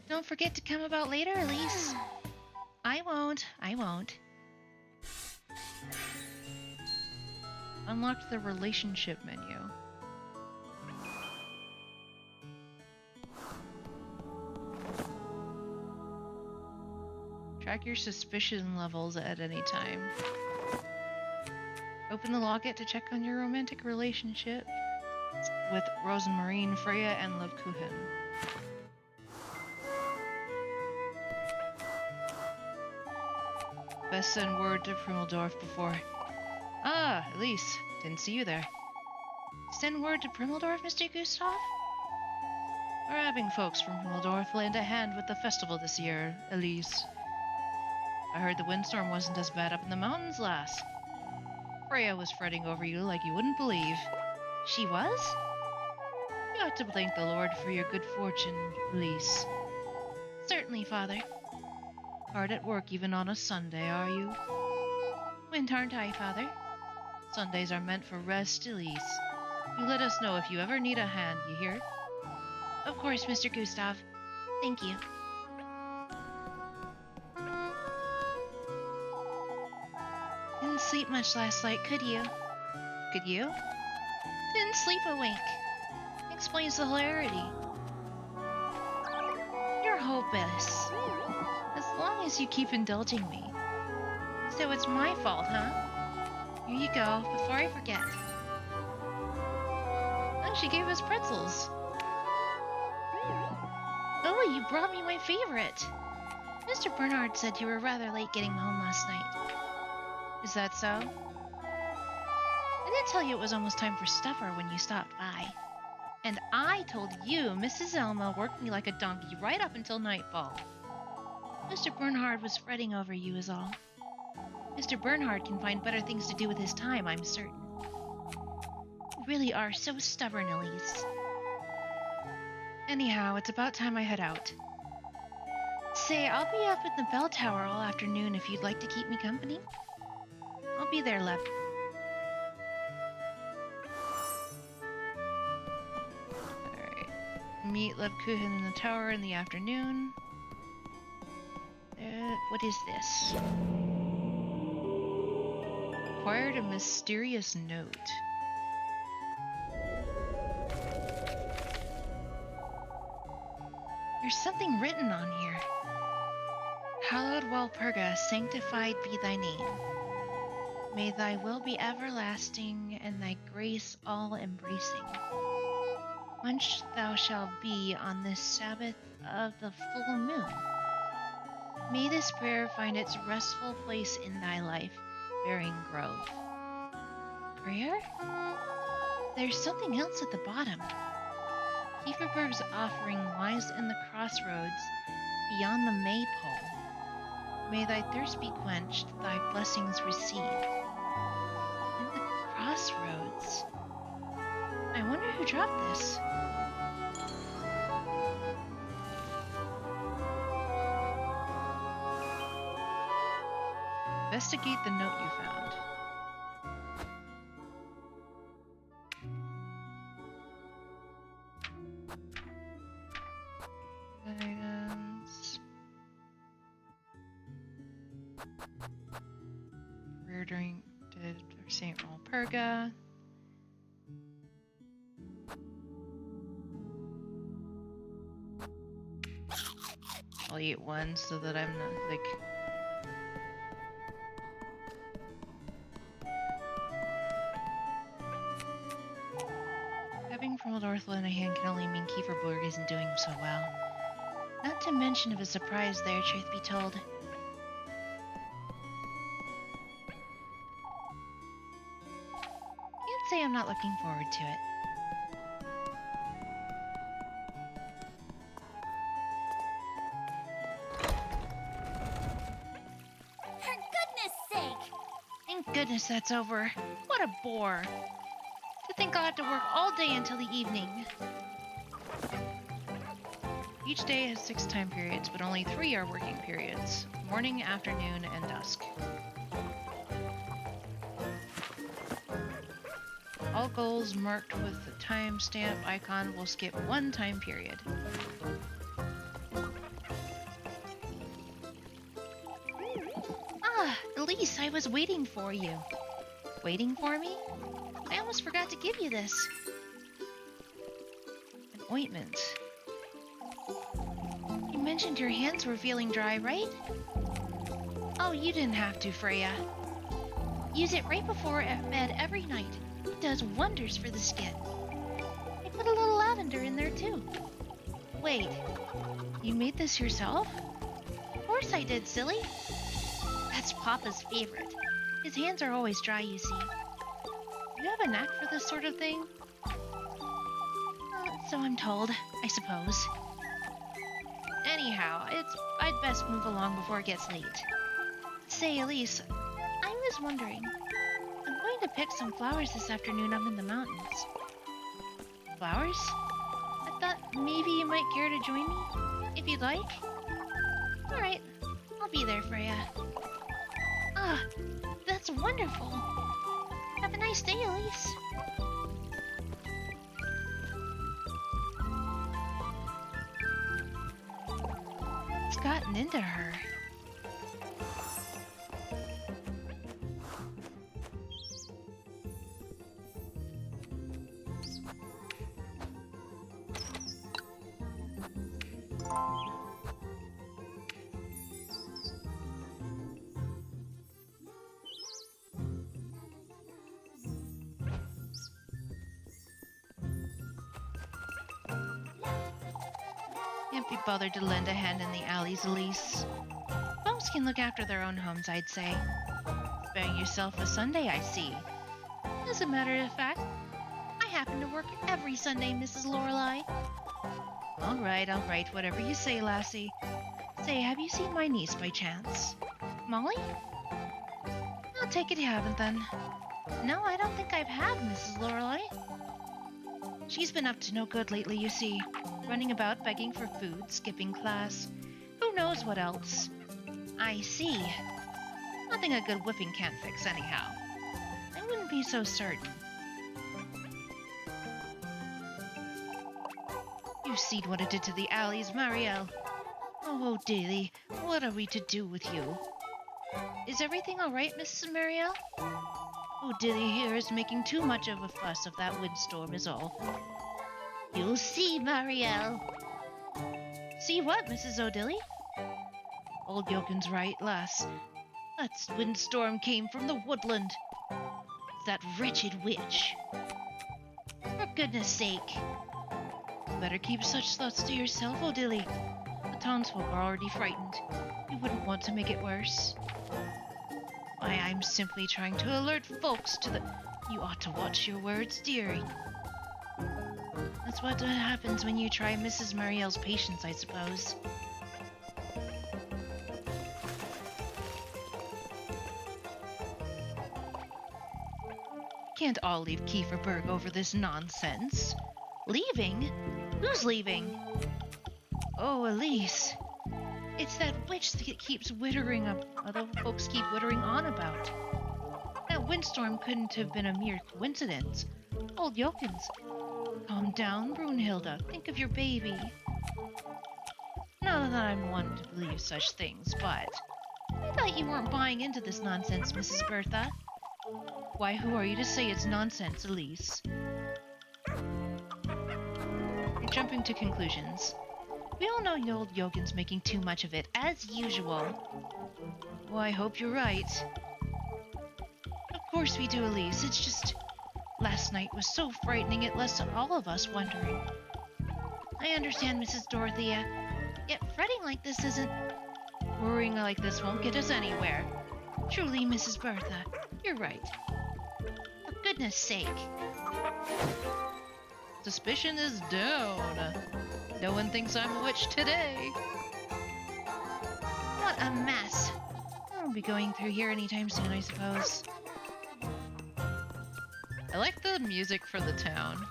Don't forget to come about later, Elise. I won't. Unlocked the relationship menu. Track your suspicion levels at any time. Open the locket to check on your romantic relationship with Rosemarine, Freya, and Lovekuchen. Best send word to Primeldorf before... Ah, Elise. Didn't see you there. Send word to Primeldorf, Mr. Gustav? We're having folks from Primeldorf lend a hand with the festival this year, Elise. I heard the windstorm wasn't as bad up in the mountains last. Freya was fretting over you like you wouldn't believe. She was? You ought to thank the Lord for your good fortune, Elise. Certainly, Father. Hard at work even on a Sunday, are you? When aren't I, Father? Sundays are meant for rest, Elise. You let us know if you ever need a hand, you hear? Of course, Mr. Gustav. Thank you. Didn't sleep much last night, could you? Could you? Didn't sleep a wink. Explains the hilarity. You're hopeless. As long as you keep indulging me. So it's my fault, huh? Here you go, before I forget. Oh, she gave us pretzels. Oh, you brought me my favorite. Mr. Bernard said you were rather late getting home last night. Is that so? I did tell you it was almost time for supper when you stopped by. And I told you Mrs. Elma worked me like a donkey right up until nightfall. Mr. Bernhard was fretting over you is all. Mr. Bernhard can find better things to do with his time, I'm certain. You really are so stubborn, Elise. Anyhow, it's about time I head out. Say, I'll be up in the bell tower all afternoon if you'd like to keep me company. I'll be there, Lep. Alright. Meet Lebkuchen in the tower in the afternoon. What is this? Acquired a mysterious note. There's something written on here. Hallowed Walpurga, sanctified be thy name. May thy will be everlasting, and thy grace all-embracing. Once thou shalt be on this Sabbath of the full moon. May this prayer find its restful place in thy life, Bearing Grove. Prayer? There's something else at the bottom. Kieferberg's offering lies in the crossroads beyond the maypole. May thy thirst be quenched, thy blessings received. In the crossroads. I wonder who dropped this. Investigate the note you found. Items. Prayer during St. Walpurga. I'll eat one so that I'm not like. Having from Northland in a hand can only mean Kieferberg isn't doing so well. Not to mention of a surprise there, truth be told. Can't say I'm not looking forward to it. For goodness sake! Thank goodness that's over. What a bore. To think I'll have to work all day until the evening. Each day has 6 time periods, but only 3 are working periods. Morning, afternoon, and dusk. All goals marked with the timestamp icon will skip 1 time period. Ah, Elise, I was waiting for you. Waiting for me? I almost forgot to give you this. An ointment. You mentioned your hands were feeling dry, right? Oh, you didn't have to, Freya. Use it right before bed every night. It does wonders for the skin. I put a little lavender in there too. Wait, you made this yourself? Of course I did, silly. That's Papa's favorite. His hands are always dry, you see. You have a knack for this sort of thing? So I'm told, I suppose. Anyhow, I'd best move along before it gets late. Say, Elise, I was wondering. I'm going to pick some flowers this afternoon up in the mountains. Flowers? I thought maybe you might care to join me, if you'd like. Alright, I'll be there, Freya. Ah, that's wonderful. Have a nice day, Elise. What's gotten into her? Can't be bothered to lend a hand in the alleys, Elise. Folks can look after their own homes, I'd say. Sparing yourself a Sunday, I see. As a matter of fact, I happen to work every Sunday, Mrs. Lorelei. All right, whatever you say, lassie. Say, have you seen my niece by chance? Molly? I'll take it you haven't, then. No, I don't think I've had, Mrs. Lorelei. She's been up to no good lately, you see. Running about begging for food, skipping class. Who knows what else? I see. Nothing a good whipping can't fix, anyhow. I wouldn't be so certain. You seed what it did to the alleys, Marielle. Oh, dearie, what are we to do with you? Is everything all right, Mrs. Marielle? Oh, Dilly here is making too much of a fuss of that windstorm is all. You'll see, Marielle. See what, Mrs. O'Dilly? Old Yokin's right, lass. That windstorm came from the woodland. That wretched witch. For goodness sake. Better keep such thoughts to yourself, O'Dilly. The townsfolk are already frightened. You wouldn't want to make it worse. Why, I'm simply trying to alert folks to the... You ought to watch your words, dearie. That's what happens when you try Mrs. Muriel's patience, I suppose. Can't all leave Kieferberg over this nonsense. Leaving? Who's leaving? Oh, Elise. It's that witch that keeps wittering up, other folks keep wittering on about. That windstorm couldn't have been a mere coincidence. Old Jokins. Calm down, Brunhilde. Think of your baby. Not that I'm one to believe such things, but... I thought you weren't buying into this nonsense, Mrs. Bertha. Why, who are you to say it's nonsense, Elise? You're jumping to conclusions. We all know the old Jokin's making too much of it, as usual. Well, I hope you're right. Of course we do, Elise. It's just... Last night was so frightening it left all of us wondering. I understand, Mrs. Dorothea. Yet fretting like this isn't... Worrying like this won't get us anywhere. Truly, Mrs. Bertha, you're right. For goodness sake. Suspicion is down. No one thinks I'm a witch today. What a mess. I won't be going through here anytime soon, I suppose. I like the music for the town.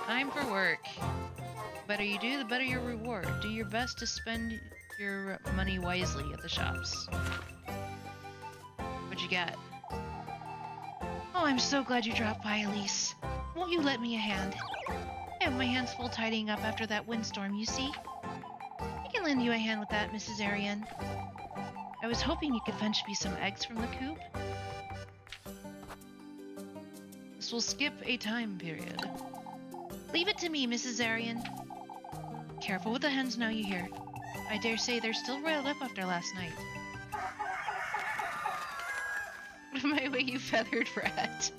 Time for work. The better you do, the better your reward. Do your best to spend your money wisely at the shops. What'd you get? Oh, I'm so glad you dropped by, Elise. Won't you let me a hand? I have my hands full tidying up after that windstorm, you see? I can lend you a hand with that, Mrs. Arian. I was hoping you could fetch me some eggs from the coop. This will skip a time period. Leave it to me, Mrs. Arian. Careful with the hens now, you hear. I dare say they're still riled up after last night. My way, you feathered rat.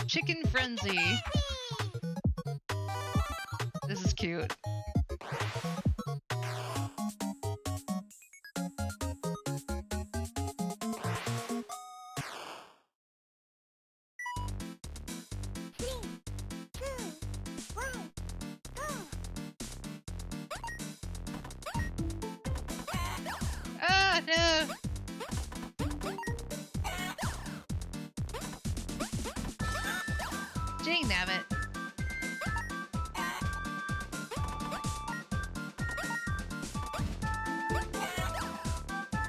Chicken frenzy. This is cute. Ah, no! Dang nabbit.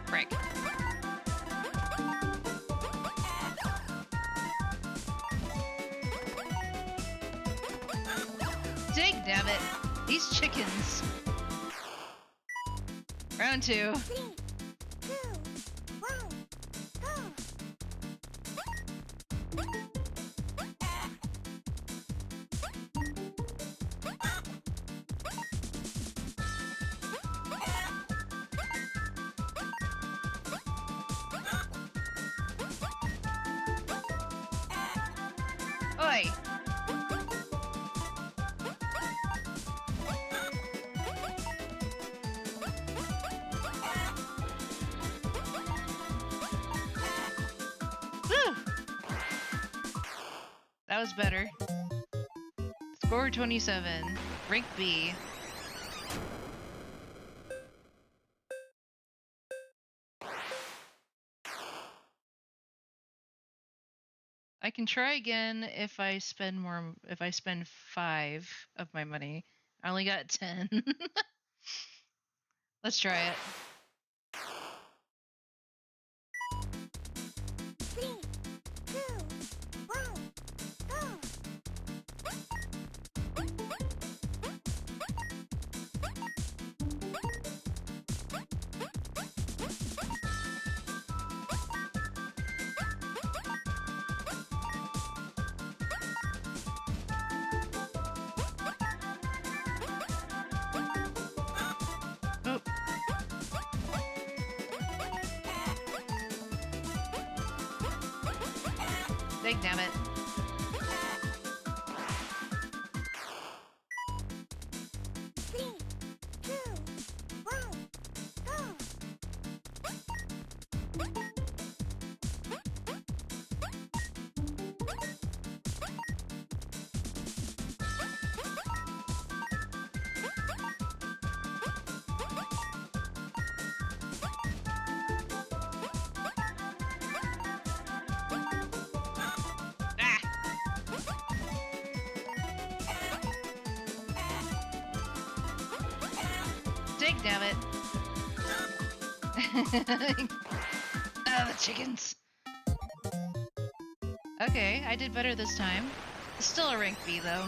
Frick. Dang nabbit. These chickens. Round 2. Oi! Woo! That was better. Score 27. Rank B. I can try again if I spend more, if I spend 5 of my money. I only got 10. Let's try it. Oh. Dang damn it. steak, damn it. Ah, the chickens. Okay, I did better this time. Still a rank B, though.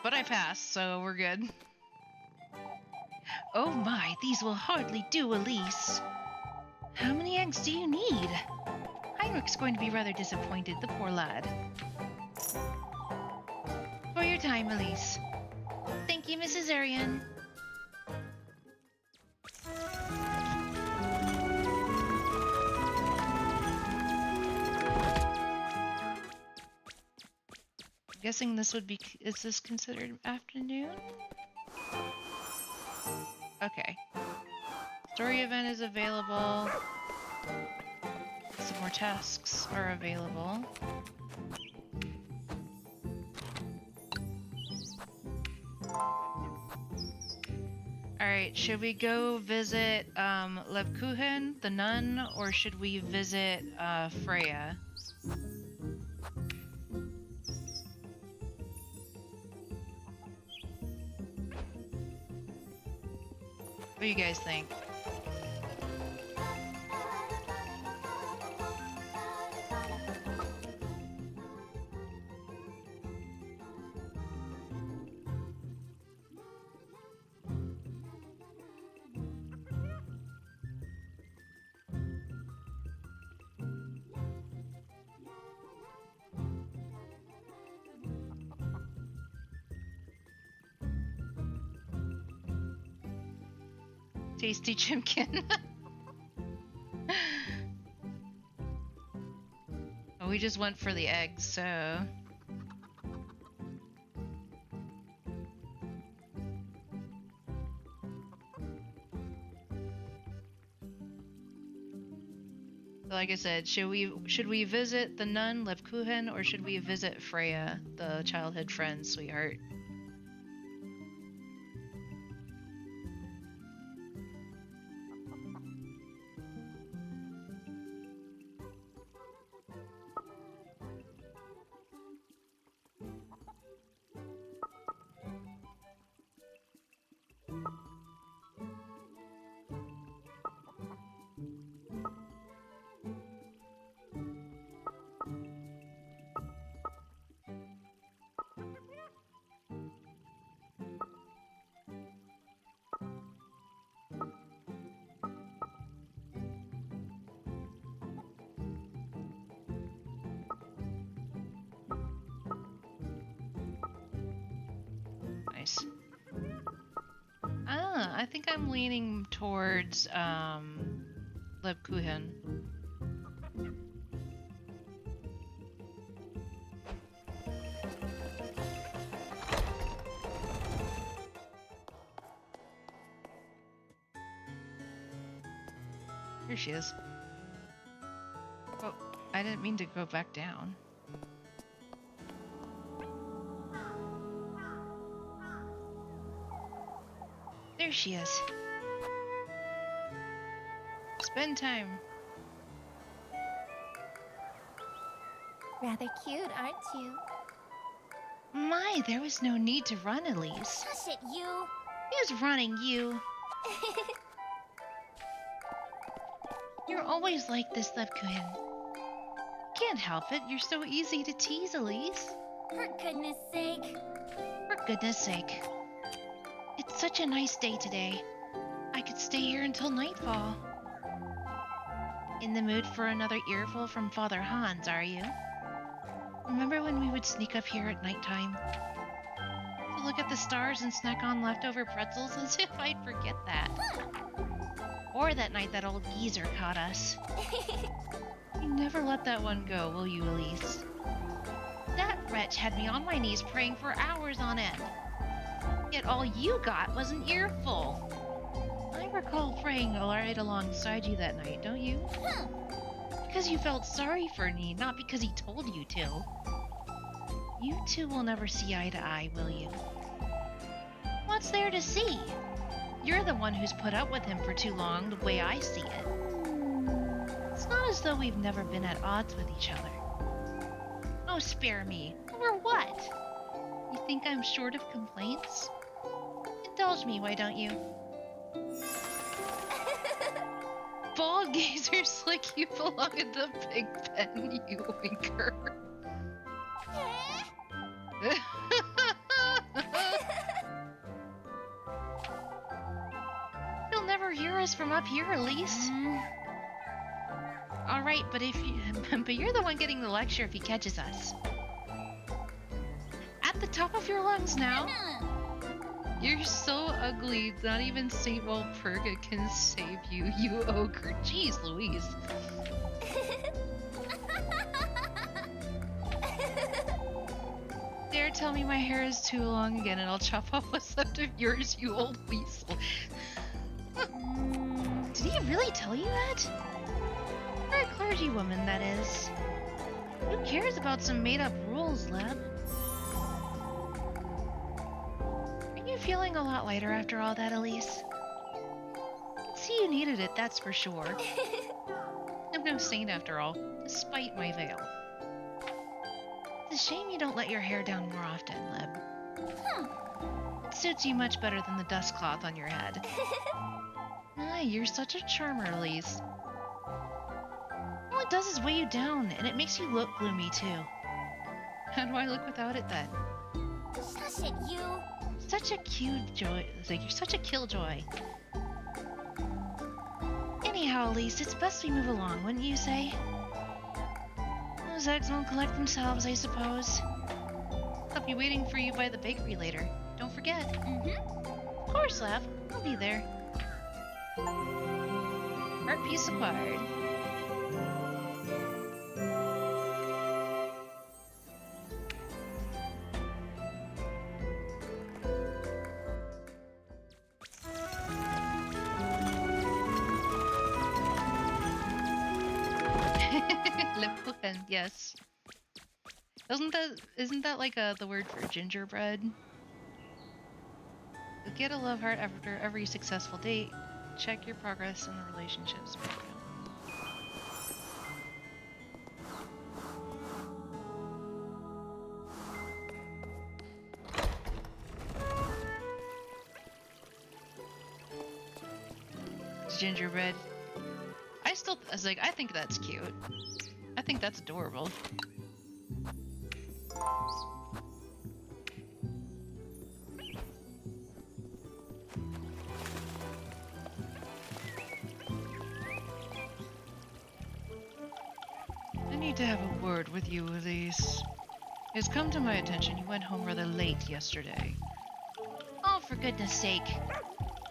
But I passed, so we're good. Oh my, these will hardly do, Elise. How many eggs do you need? Heinrich's going to be rather disappointed, the poor lad. For your time, Elise. Thank you, Mrs. Arian. I'm guessing this would be... Is this considered afternoon? Okay. Story event is available. Some more tasks are available. Alright, should we go visit Lebkuchen, the nun, or should we visit Freya? What do you guys think? Tasty chimkin. Oh, we just went for the eggs, so... Like I said, should we visit the nun, Lebkuchen, or should we visit Freya, the childhood friend, sweetheart? Nice. I think I'm leaning towards Lebkuchen. Here she is. Oh, I didn't mean to go back down. There she is. Spend time. Rather cute, aren't you? My, there was no need to run, Elise. Hush it, you! Who's running, you? You're always like this, Lebkuchen. Can't help it, you're so easy to tease, Elise. For goodness sake. For goodness sake. It's such a nice day today. I could stay here until nightfall. In the mood for another earful from Father Hans, are you? Remember when we would sneak up here at nighttime? To look at the stars and snack on leftover pretzels as if I'd forget that. Or that night that old geezer caught us. You never let that one go, will you, Elise? That wretch had me on my knees praying for hours on end. Yet all you got was an earful. I recall praying right alongside you that night, don't you? Because you felt sorry for me, not because he told you to. You two will never see eye to eye, will you? What's there to see? You're the one who's put up with him for too long, the way I see it. as though we've never been at odds with each other. Oh, spare me. Or what? You think I'm short of complaints? Indulge me, why don't you? Ball gazers like you belong in the big pen, you winker. You'll never hear us from up here, Elise. All right, but but you're the one getting the lecture if he catches us. At the top of your lungs now. You're so ugly, not even Saint Walpurga can save you, you ogre. Jeez Louise. Dare tell me my hair is too long again and I'll chop off what's left of yours, you old weasel. Did he really tell you that? For a clergywoman, that is. Who cares about some made-up rules, Leb? Are you feeling a lot lighter after all that, Elise? I can see you needed it, that's for sure. I'm no saint after all, despite my veil. It's a shame you don't let your hair down more often, Leb. It suits you much better than the dust cloth on your head. You're such a charmer, Elise. All it does is weigh you down, and it makes you look gloomy, too. How do I look without it, then? Shush it, you. Such a cute joy. Like, you're such a killjoy. Anyhow, Elise, it's best we move along, wouldn't you say? Those eggs won't collect themselves, I suppose. I'll be waiting for you by the bakery later. Don't forget. Of course, Lav. I'll be there. Art piece acquired. Yes. Isn't that like the word for gingerbread? You'll get a love heart after every successful date. Check your progress in the relationships. Gingerbread. I think that's cute. I think that's adorable. I need to have a word with you, Elise. It's come to my attention you went home rather late yesterday. Oh, for goodness sake.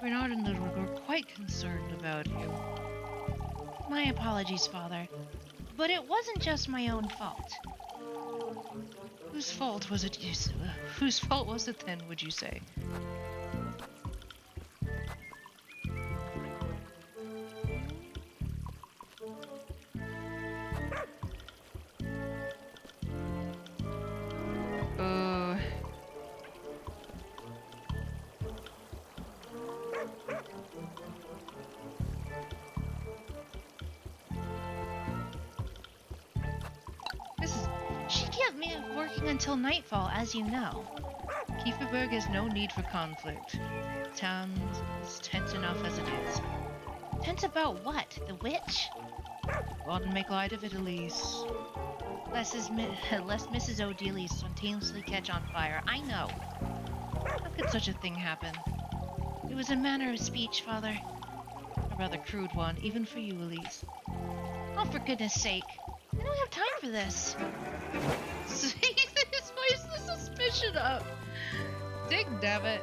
Bernard and Ludwig were quite concerned about you. My apologies, Father. But it wasn't just my own fault. Whose fault was it then, would you say? Until nightfall, as you know. Kieferberg has no need for conflict. Town is tense enough as it is. Tense about what? The witch? Go on and make light of it, Elise. Lest Mrs. O'Dealy spontaneously catch on fire. I know. How could such a thing happen? It was a manner of speech, Father. A rather crude one, even for you, Elise. Oh, for goodness sake. I don't have time for this. Spice the suspicion up. Dig nabbit.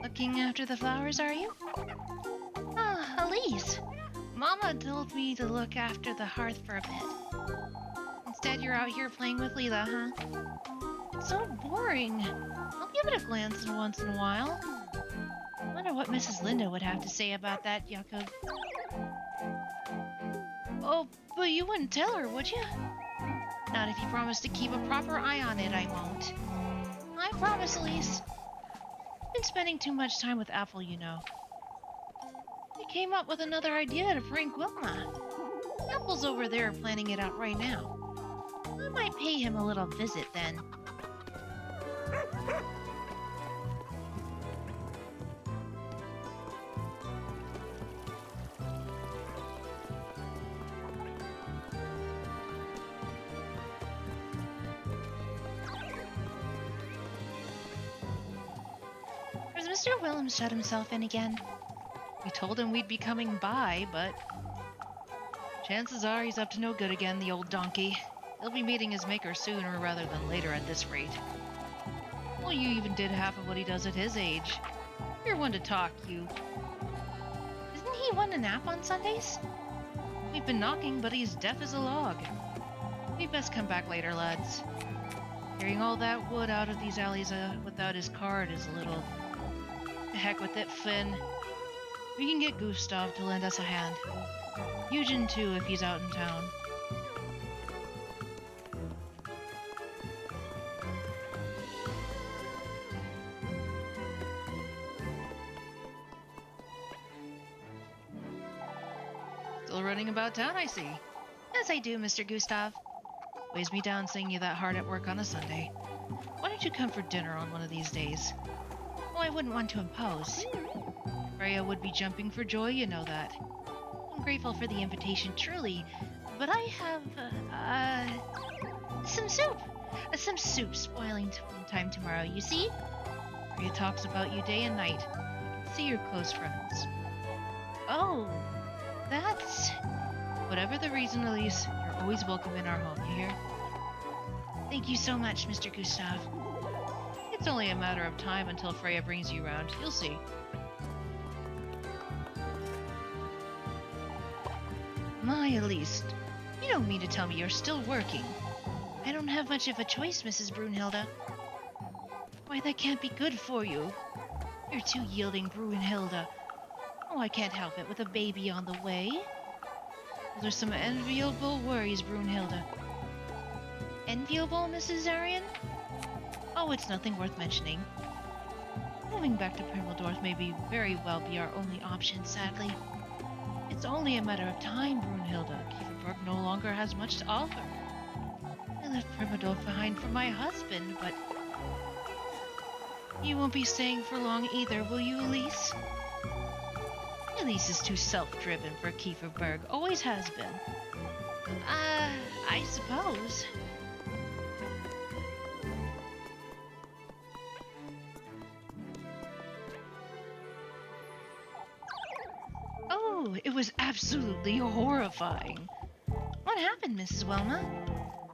Looking after the flowers, are you? Ah, Elise. Mama told me to look after the hearth for a bit. Instead, you're out here playing with Leela, huh? It's so boring. I'll give it a glance once in a while. I wonder what Mrs. Linda would have to say about that, Jakob. Oh, but you wouldn't tell her, would you? Not if you promise to keep a proper eye on it, I won't. I promise, Elise. been spending too much time with Apple, you know. I came up with another idea to prank Wilma. Apple's over there planning it out right now. I might pay him a little visit then. Has Mr. Willems shut himself in again? We told him we'd be coming by, but chances are he's up to no good again, the old donkey. He'll be meeting his maker sooner rather than later at this rate. Well, you even did half of what he does at his age. You're one to talk, you. Isn't he one to nap on Sundays? We've been knocking, but he's deaf as a log. We'd best come back later, lads. Carrying all that wood out of these alleys without his card is a little... The heck with it, Finn. We can get Gustav to lend us a hand. Eugen too, if he's out in town. Still running about town, I see. As I do, Mr. Gustav. Weighs me down seeing you that hard at work on a Sunday. Why don't you come for dinner on one of these days? Oh, I wouldn't want to impose. Freya would be jumping for joy, you know that. I'm grateful for the invitation, truly, but I have, some soup. Some soup spoiling from time tomorrow, you see? Freya talks about you day and night. See your close friends. Oh, that's... Whatever the reason, Elise, you're always welcome in our home, you hear? Thank you so much, Mr. Gustav. It's only a matter of time until Freya brings you round. You'll see. My, Elise, you don't mean to tell me you're still working? I don't have much of a choice, Mrs. Brunhilde. Why, that can't be good for you. You're too yielding, Brunhilde. Oh, I can't help it with a baby on the way. Those are some enviable worries, Brunhilde. Enviable, Mrs. Arian? Oh, it's nothing worth mentioning. Moving back to Primeldorf may very well be our only option, sadly. It's only a matter of time, Brunhilde. Kieferberg no longer has much to offer. I left Primeldorf behind for my husband, but... You won't be staying for long either, will you, Elise? Elise is too self-driven for Kieferberg, always has been. I suppose. Oh, it was absolutely horrifying. What happened, Mrs. Wilma?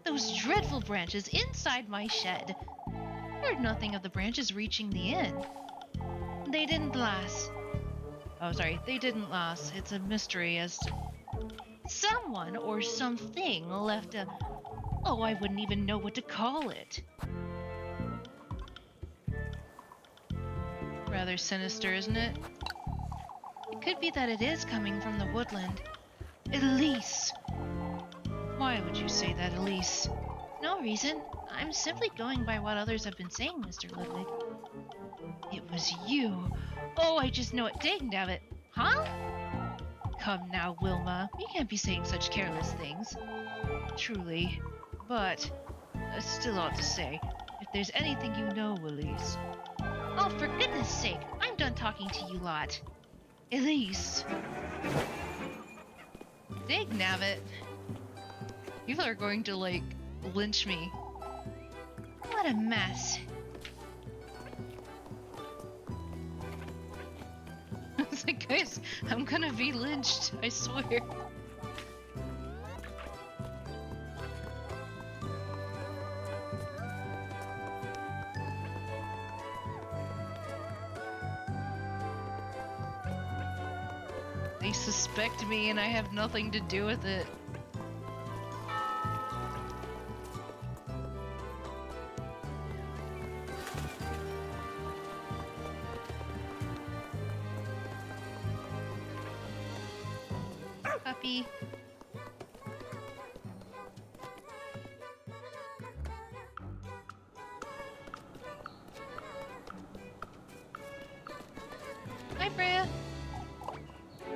Those dreadful branches inside my shed. Heard nothing of the branches reaching the inn. They didn't last. Oh, sorry, they didn't last. It's a mystery as to... Someone or something left a... Oh, I wouldn't even know what to call it. Rather sinister, isn't it? It could be that it is coming from the woodland. Elise! Why would you say that, Elise? No reason. I'm simply going by what others have been saying, Mr. Ludwig. It was you. Oh, I just know it. Dangnabbit. Huh? Come now, Wilma. You can't be saying such careless things. Truly. But, I still ought to say, if there's anything you know, Elise. Oh, for goodness sake, I'm done talking to you lot. Elise! Dangnabbit. You are going to, like, lynch me. What a mess. It's like, guys, I'm gonna be lynched, I swear. They suspect me and I have nothing to do with it. Puppy. Freya?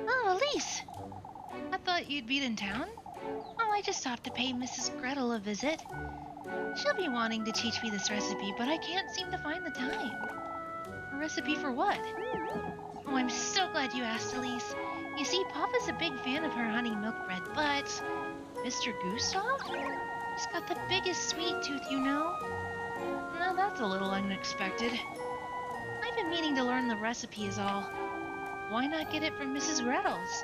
Oh, Elise! I thought you'd be in town. Oh, I just stopped to pay Mrs. Gretel a visit. She'll be wanting to teach me this recipe, but I can't seem to find the time. A recipe for what? Oh, I'm so glad you asked, Elise. You see, Papa's a big fan of her honey milk bread, but Mr. Gustav? He's got the biggest sweet tooth, you know. Now that's a little unexpected. I've been meaning to learn the recipe is all. Why not get it from Mrs. Gretel's?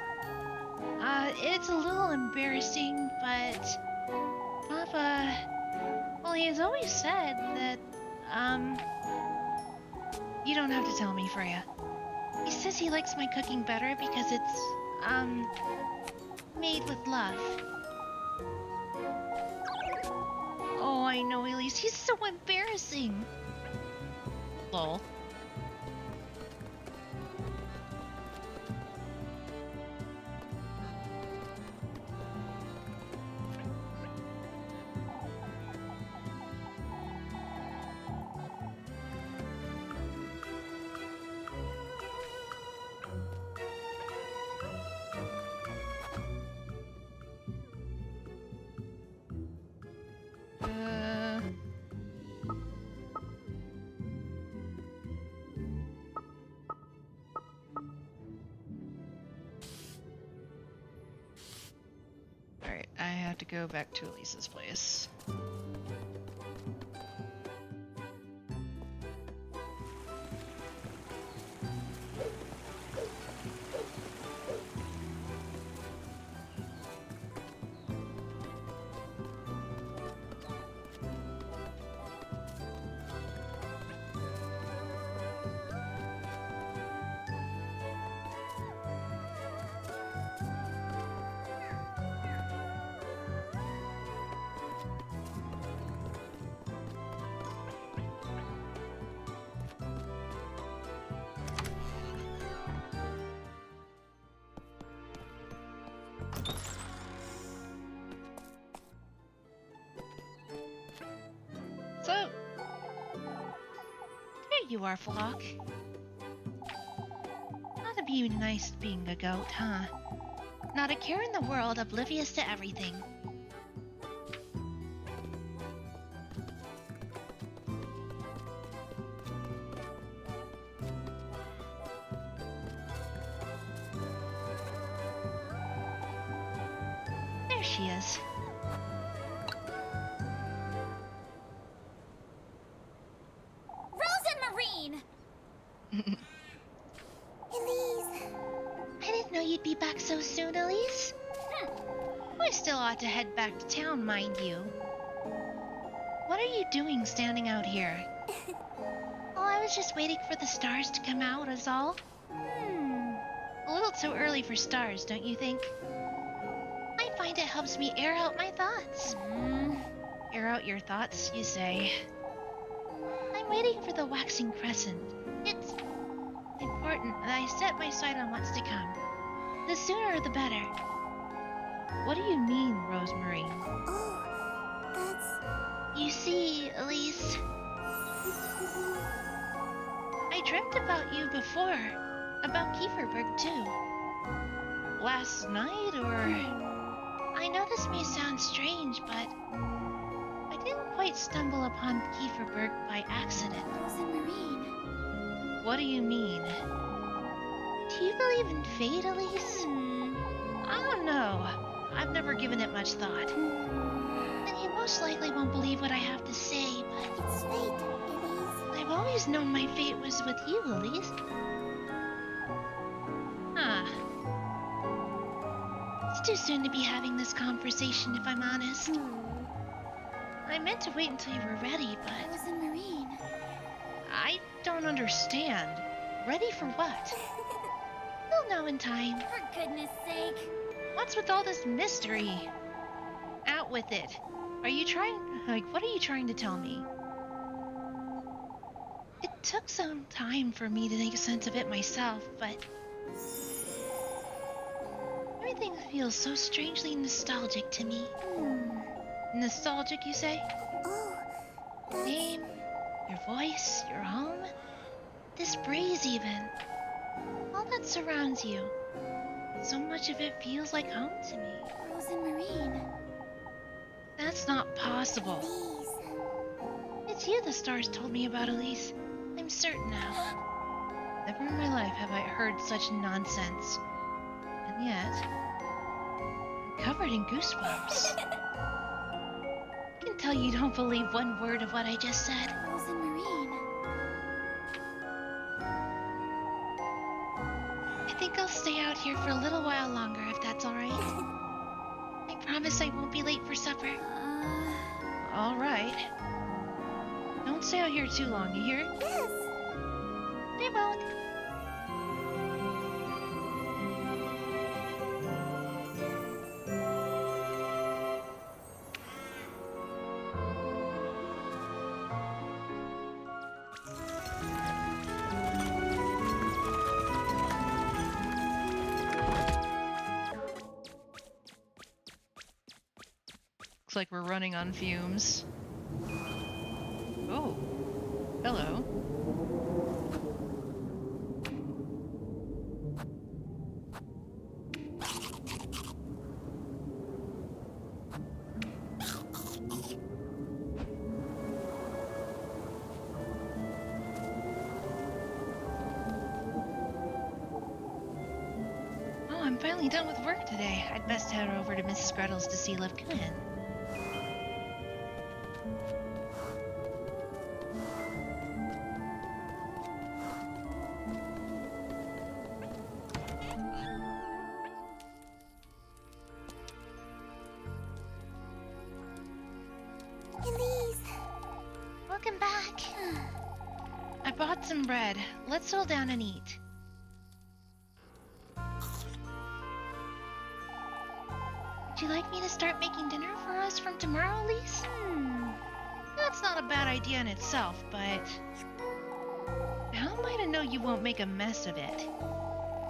It's a little embarrassing, but Papa, well, he has always said that, you don't have to tell me, Freya. He says he likes my cooking better because it's, made with love. Oh, I know, Elise. He's so embarrassing. Lol. Alright, I have to go back to Elise's place. So, there you are, Flock. Not to be nice being a goat, huh? Not a care in the world, oblivious to everything. There she is. Marine! Elise. I didn't know you'd be back so soon, Elise. I still ought to head back to town, mind you. What are you doing standing out here? Oh, I was just waiting for the stars to come out, is all. A little too early for stars, don't you think? I find it helps me air out my thoughts. Air out your thoughts, you say? I'm waiting for the waxing crescent. It's Important that I set my sight on what's to come. the sooner the better. What do you mean, Rosemary? Oh, that's... You see, Elise, I dreamt about you before. About Kieferberg, too. Last night, or...? I know this may sound strange, but I didn't quite stumble upon Kieferberg by accident. Marine. What do you mean? Do you believe in fate, Elise? I don't know. I've never given it much thought. Then you most likely won't believe what I have to say, but It's fate, Elise. I've always known my fate was with you, Elise. Huh. It's too soon to be having this conversation, if I'm honest. I meant to wait until you were ready, but Marine. I don't understand. Ready for what? you'll know in time. For goodness sake. What's with all this mystery? Out with it. Are you trying... what are you trying to tell me? It took some time for me to make sense of it myself, but everything feels so strangely nostalgic to me. Nostalgic, you say? Oh, that's... Name, your voice, your home, this breeze even. All surrounds you. So much of it feels like home to me. Frozen Marine. That's not possible. Elise. It's you the stars told me about, Elise. I'm certain now. Never in my life have I heard such nonsense. And yet, I'm covered in goosebumps. I can tell you don't believe one word of what I just said. Frozen Marine. I think I'll stay out here for a little while longer if that's alright. I promise I won't be late for supper. All right. Don't stay out here too long, you hear? Yes. I won't. Looks like we're running on fumes. Oh. Hello. Oh, I'm finally done with work today. I'd best head over to Mrs. Gretel's to see Liv come in. Elise. Welcome back. I bought some bread. Let's settle down and eat. Would you like me to start making dinner for us from tomorrow, Elise? That's not a bad idea in itself, but how am I to know you won't make a mess of it?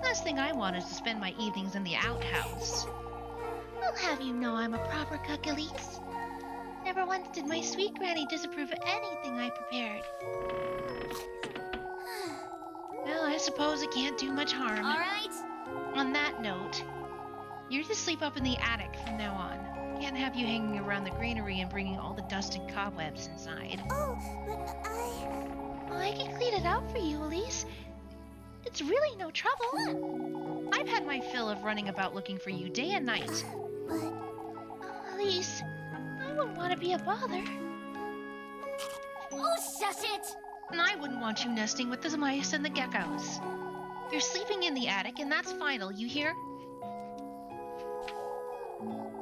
Last thing I want is to spend my evenings in the outhouse. I'll have you know I'm a proper cook, Elise. Never once did my sweet granny disapprove of anything I prepared. Well, I suppose it can't do much harm. All right. On that note, you're to sleep up in the attic from now on. Can't have you hanging around the granary and bringing all the dust and cobwebs inside. Oh, but Well, I can clean it out for you, Elise. It's really no trouble. I've had my fill of running about looking for you day and night. but Oh, Elise, I wouldn't want to be a bother. oh, shush it. And I wouldn't want you nesting with the mice and the geckos. You're sleeping in the attic, and that's final, you hear?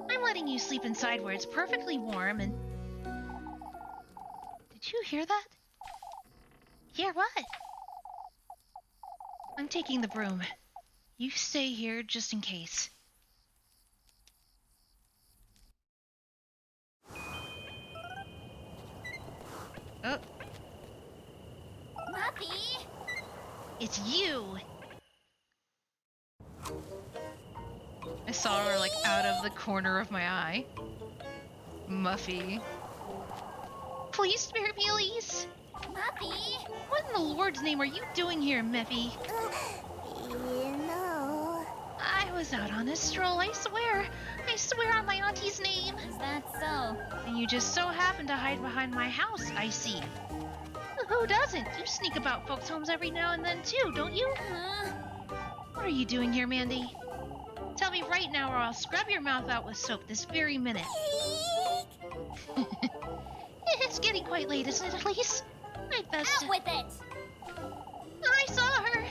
I'm letting you sleep inside where it's perfectly warm and... Did you hear that? Hear what? I'm taking the broom. You stay here just in case. Oh, Muffy. it's you! I saw her, like, out of the corner of my eye. Muffy. Please spare me, Elise! Muffy. What in the Lord's name are you doing here, Miffy? You know. I was out on a stroll, I swear. I swear on my auntie's name. Is that so? And you just so happened to hide behind my house, I see. Who doesn't? You sneak about folks' homes every now and then, too, don't you? What are you doing here, Mandy? Tell me right now or I'll scrub your mouth out with soap this very minute. It's getting quite late, isn't it, Elise? I'd best... Out with it. I saw her!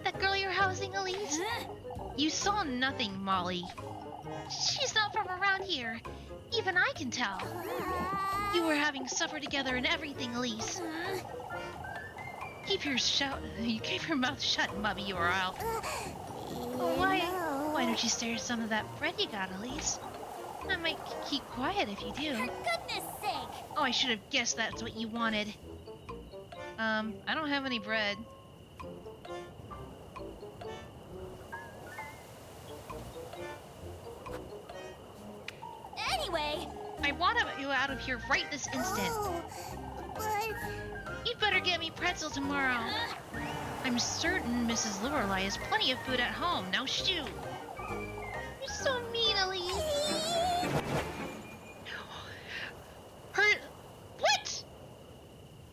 That girl you're housing, Elise? You saw nothing, Molly. She's not from around here. Even I can tell. You were having supper together and everything, Elise. Keep your mouth shut, Mubby, or I'll... Why don't you stare at some of that bread you got, Elise? I might keep quiet if you do. For goodness sake. Oh, I should have guessed that's what you wanted. I don't have any bread. Anyway. I want you out of here right this instant. Oh, but You'd better get me pretzel tomorrow. I'm certain Mrs. Lorelei has plenty of food at home. Now shoo! You're so mean, Elise. Her... What?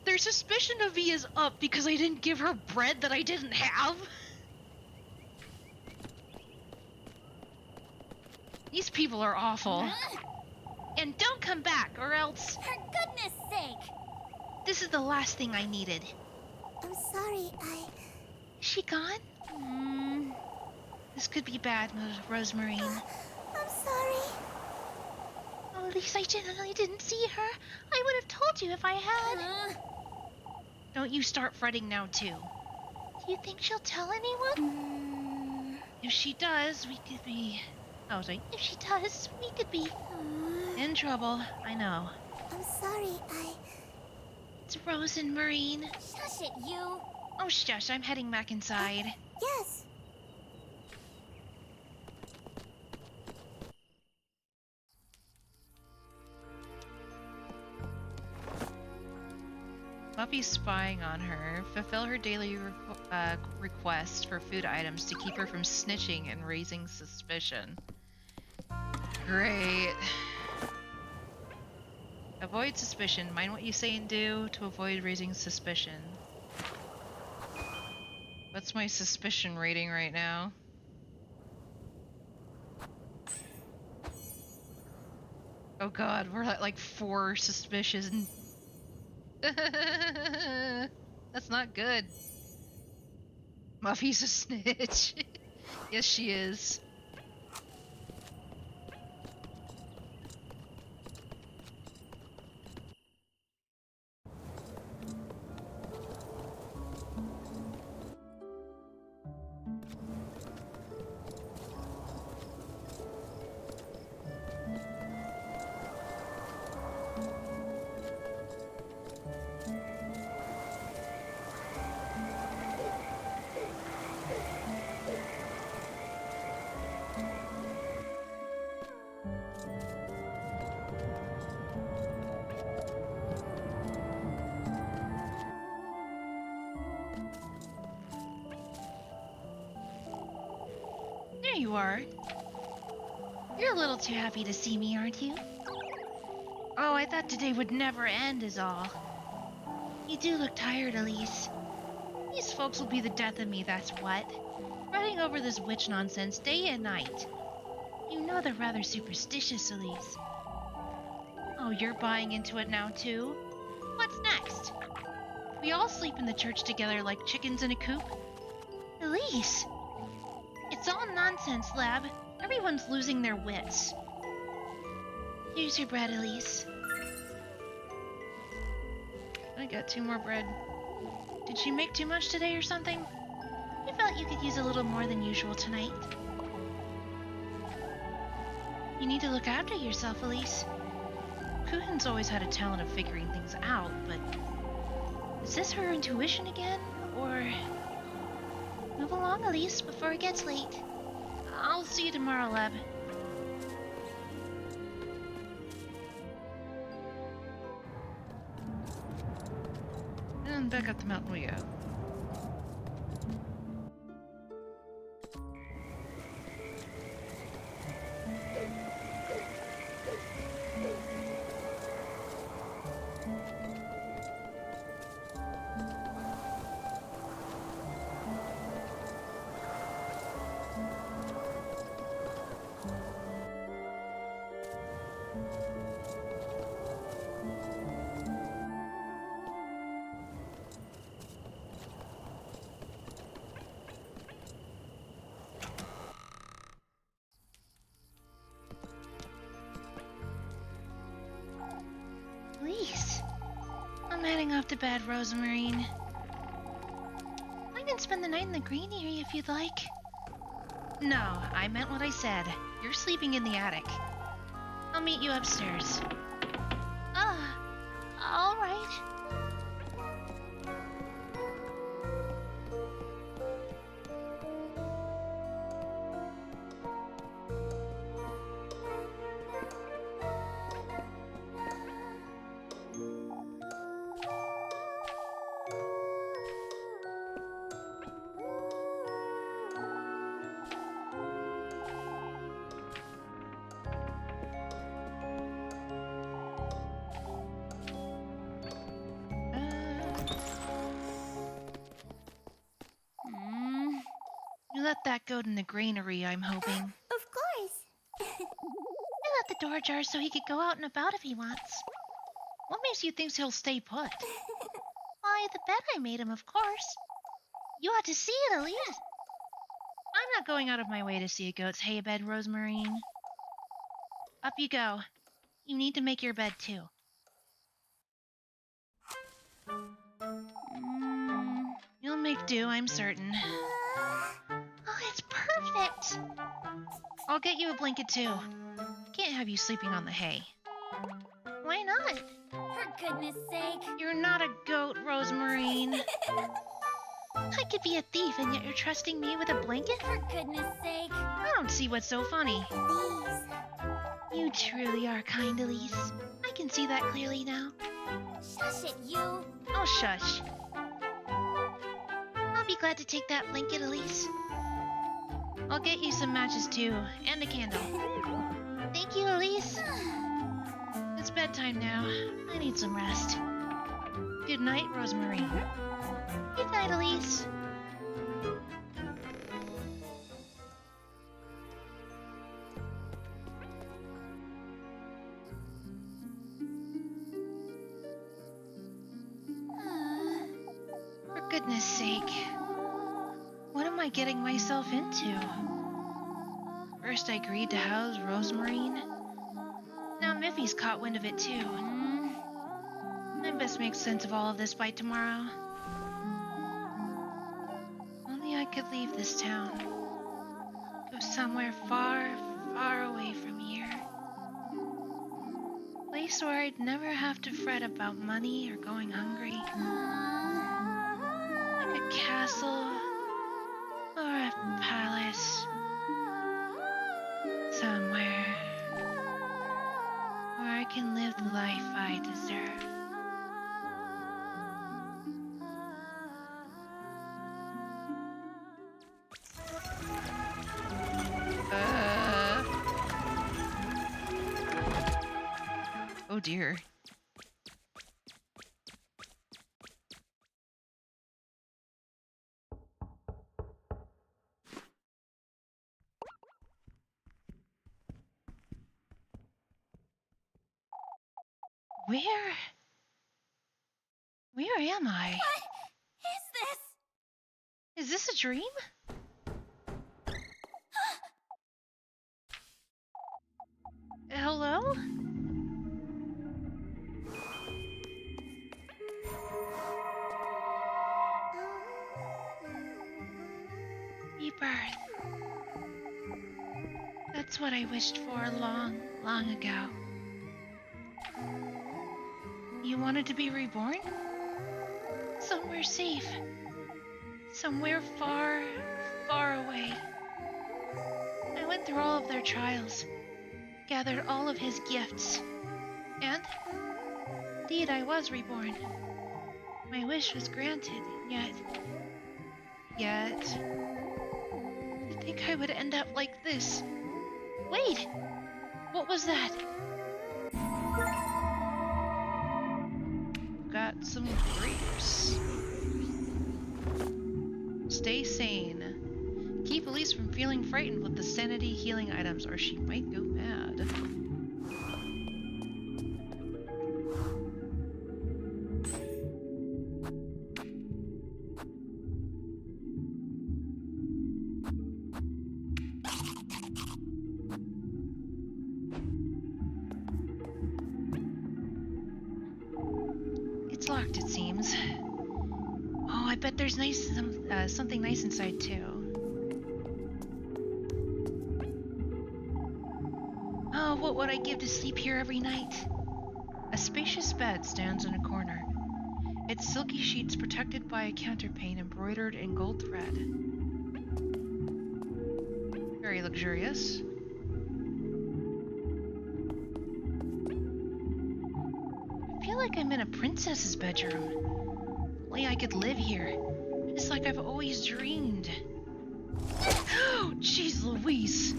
Their suspicion of me is up because I didn't give her bread that I didn't have? These people are awful. And don't come back, or else... For goodness sake! This is the last thing I needed. I'm sorry, Is she gone? This could be bad, Rosemarine. I'm sorry. Oh, Elise, I genuinely didn't see her. I would have told you if I had. Don't you start fretting now, too. Do you think she'll tell anyone? If she does, we could be... Oh, sorry. If she does, we could be... In trouble, I know. I'm sorry, It's Rose and Marine. Shush it, you! Oh, shush, I'm heading back inside. Yes! Muffy's spying on her. Fulfill her daily request for food items to keep her from snitching and raising suspicion. Great. Avoid suspicion. Mind what you say and do to avoid raising suspicion. What's my suspicion rating right now? Oh god, we're at like 4 suspicion. That's not good. Muffy's a snitch. Yes, she is. There you are. You're a little too happy to see me, aren't you? Oh, I thought today would never end is all. You do look tired, Elise. These folks will be the death of me, that's what. Running over this witch nonsense day and night. You know they're rather superstitious, Elise. Oh, you're buying into it now too? What's next? We all sleep in the church together like chickens in a coop? Elise! It's all nonsense, Lab. Everyone's losing their wits. Here's your bread, Elise. I got 2 more bread. Did she make too much today or something? I felt you could use a little more than usual tonight. You need to look after yourself, Elise. Kuhin's always had a talent of figuring things out, but... Is this her intuition again, or... Move along, Elise, before it gets late. I'll see you tomorrow, Lab. And back up the mountain we go. Elise, I'm heading off to bed, Rosemarine. I can spend the night in the green area if you'd like. No, I meant what I said. You're sleeping in the attic. I'll meet you upstairs. Ah, all right. let that go in the granary, I'm hoping. Of course. I left the door ajar so he could go out and about if he wants. What makes you think he'll stay put? Why, the bed I made him, of course. You ought to see it, Elise. I'm not going out of my way to see a goat's hay bed, Rosemarine. Up you go. You need to make your bed, too. You'll make do, I'm certain. Oh, it's perfect. I'll get you a blanket, too. Can't have you sleeping on the hay. Why not? For goodness sake. You're not a goat, Rosemarine. I could be a thief, and yet you're trusting me with a blanket? For goodness sake. I don't see what's so funny. Please. You truly are kind, Elise. I can see that clearly now. Shush it, you. Oh, shush. I'll be glad to take that blanket, Elise. I'll get you some matches, too, and a candle. Thank you, Elise. It's bedtime now. I need some rest. Good night, Rosemarine. Good night, Elise. For goodness sake. What am I getting myself into? First I agreed to house Rosemarine. Now Miffy's caught wind of it too. I best make sense of all of this by tomorrow. Only I could leave this town. Go somewhere far, far away from here. Place where I'd never have to fret about money or going hungry. Like a castle or a palace. Somewhere where I can live the life I deserve. Oh dear. Where am I? What is this? Is this a dream? Hello? Rebirth. That's what I wished for long, long ago. You wanted to be reborn? Somewhere safe. Somewhere far, far away. I went through all of their trials, gathered all of his gifts, and indeed I was reborn. My wish was granted, yet to think I would end up like this. Wait! What was that? Got some grapes. Stay sane. Keep Elise from feeling frightened with the sanity healing items, or she might go mad. It's locked, it seems. Oh, I bet there's something nice inside too. Oh, what would I give to sleep here every night? A spacious bed stands in a corner. Its silky sheets protected by a counterpane embroidered in gold thread. Very luxurious. I feel like I'm in a princess's bedroom. Only I could live here. It's like I've always dreamed. Oh, jeez Louise.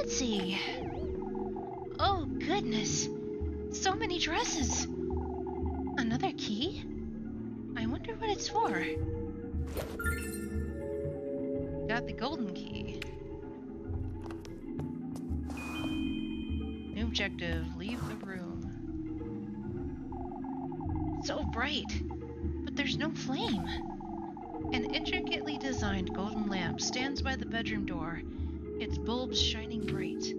fancy. Oh, goodness. So many dresses. Another key? I wonder what it's for. Got the golden key. New objective, leave the room. So bright, but there's no flame. An intricately designed golden lamp stands by the bedroom door, its bulbs shining bright.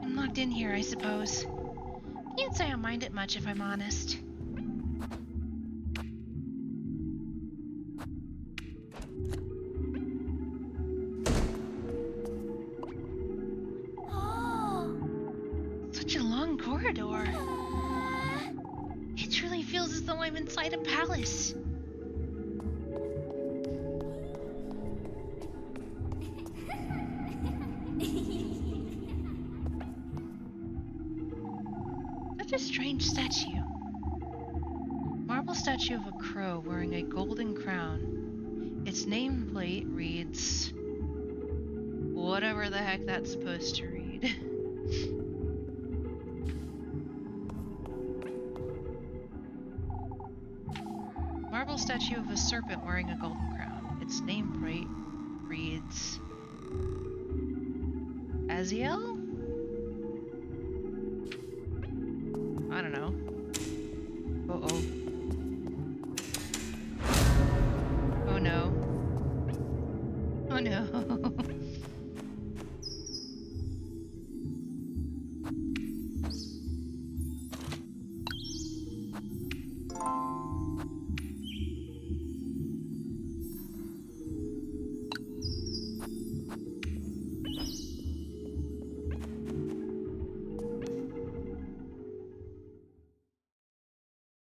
I'm locked in here, I suppose. Can't say I mind it much if I'm honest. Oh. Such a long corridor. It truly feels as though I'm inside a palace. Such a strange statue. Marble statue of a crow wearing a golden crown. Its nameplate reads... whatever the heck that's supposed to read. Marble statue of a serpent wearing a golden crown. Its nameplate reads... Aziel? I don't know. Uh-oh. Oh no. Oh no.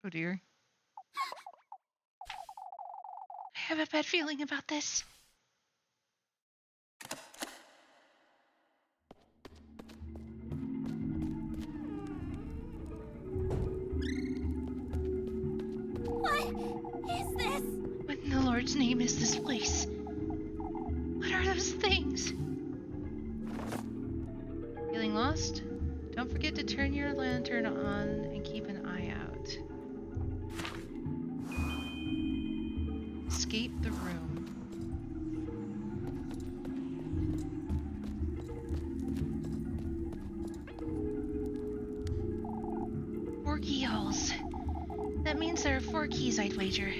Oh dear. I have a bad feeling about this. What is this? What in the Lord's name is this place? What are those things? Feeling lost? Don't forget to turn your lantern on and keep an eye out. Escape the room. Four keyholes. That means there are 4 keys, I'd wager.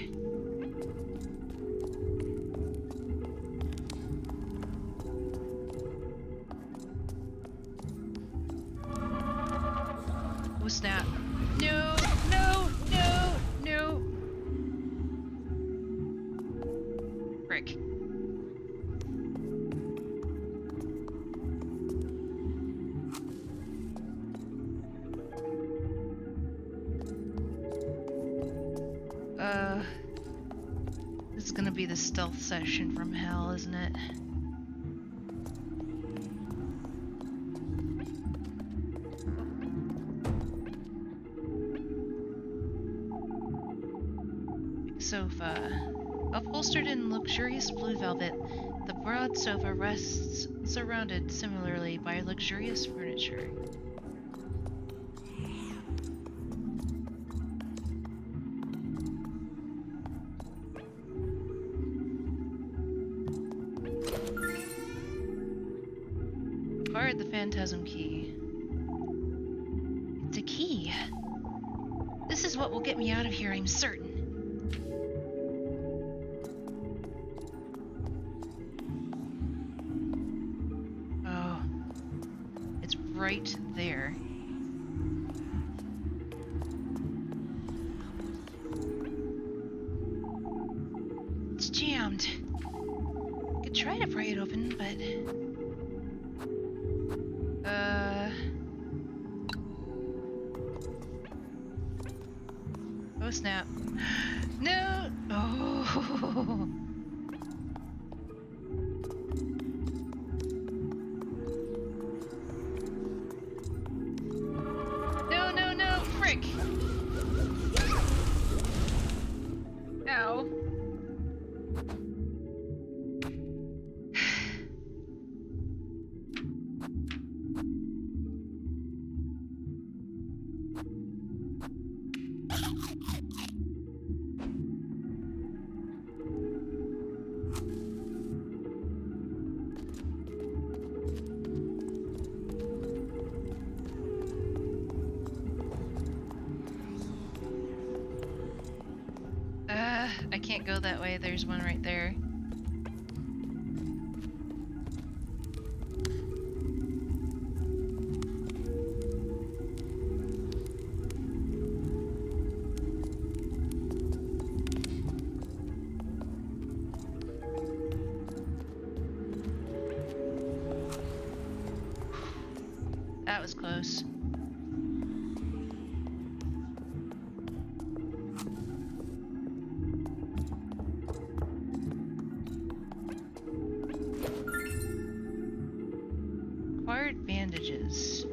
Oh snap. No, no, no, no. Frick. This is gonna be the stealth session from hell, isn't it? Sofa. Upholstered in luxurious blue velvet, the broad sofa rests surrounded similarly by luxurious furniture. Acquired the phantasm key. It's a key. This is what will get me out of here, I'm certain. Oh. It's right there. It's jammed. Could try to pry it open, but... Oh snap. No! Oh! No, no, no! Frick! Ow. I can't go that way. There's one right there. That was close. Acquired bandages.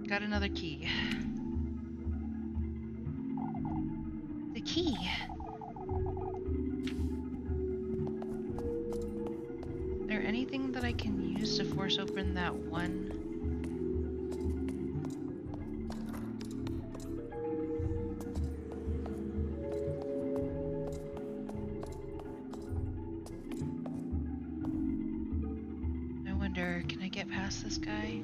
Got another key. The key. Is there anything that I can use to force open that one? I wonder, can I get past this guy?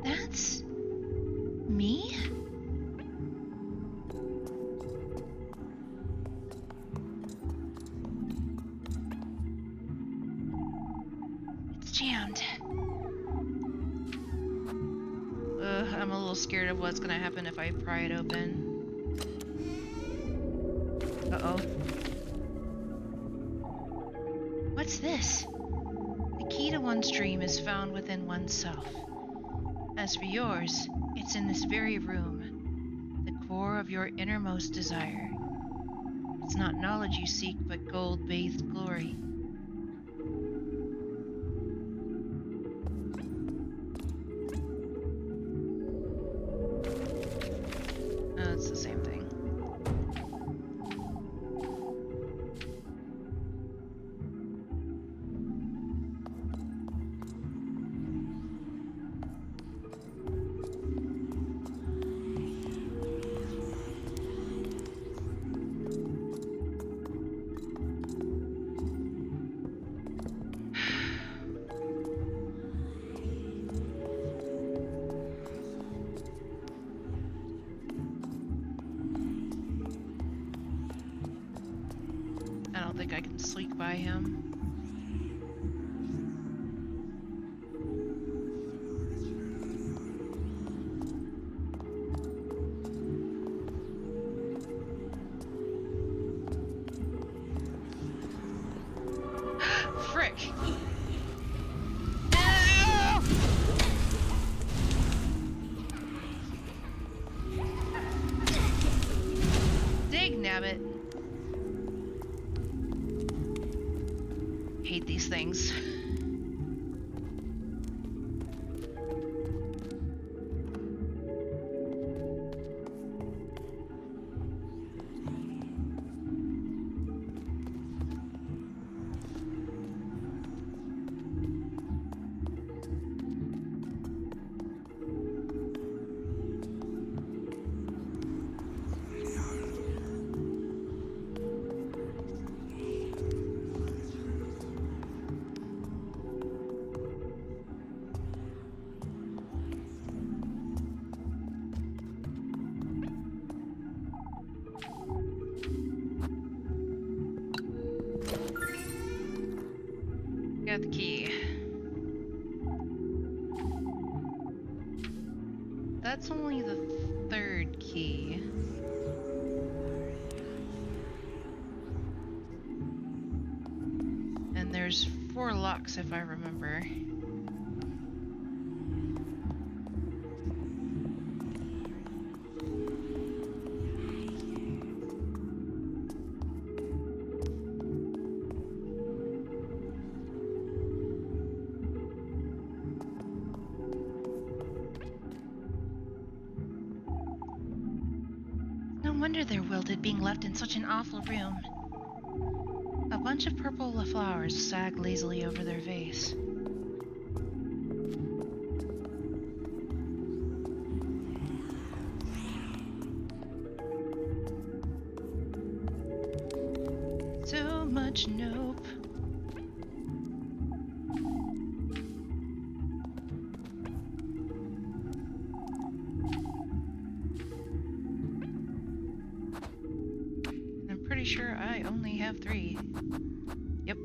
That's me? It's jammed. I'm a little scared of what's gonna happen if I pry it open. Uh-oh. What's this? The key to one's dream is found within oneself. As for yours, it's in this very room, the core of your innermost desire. It's not knowledge you seek, but gold-bathed glory. Oh, it's the same thing. I don't think I can sneak by him. Frick! Ow! Dig nabbit. Hate these things. Got the key. That's only the third key. And there's 4 locks if I remember. No wonder they're wilted, being left in such an awful room. A bunch of purple flowers sag lazily over their vase. So much nope. I'm pretty sure I only have 3. Yep.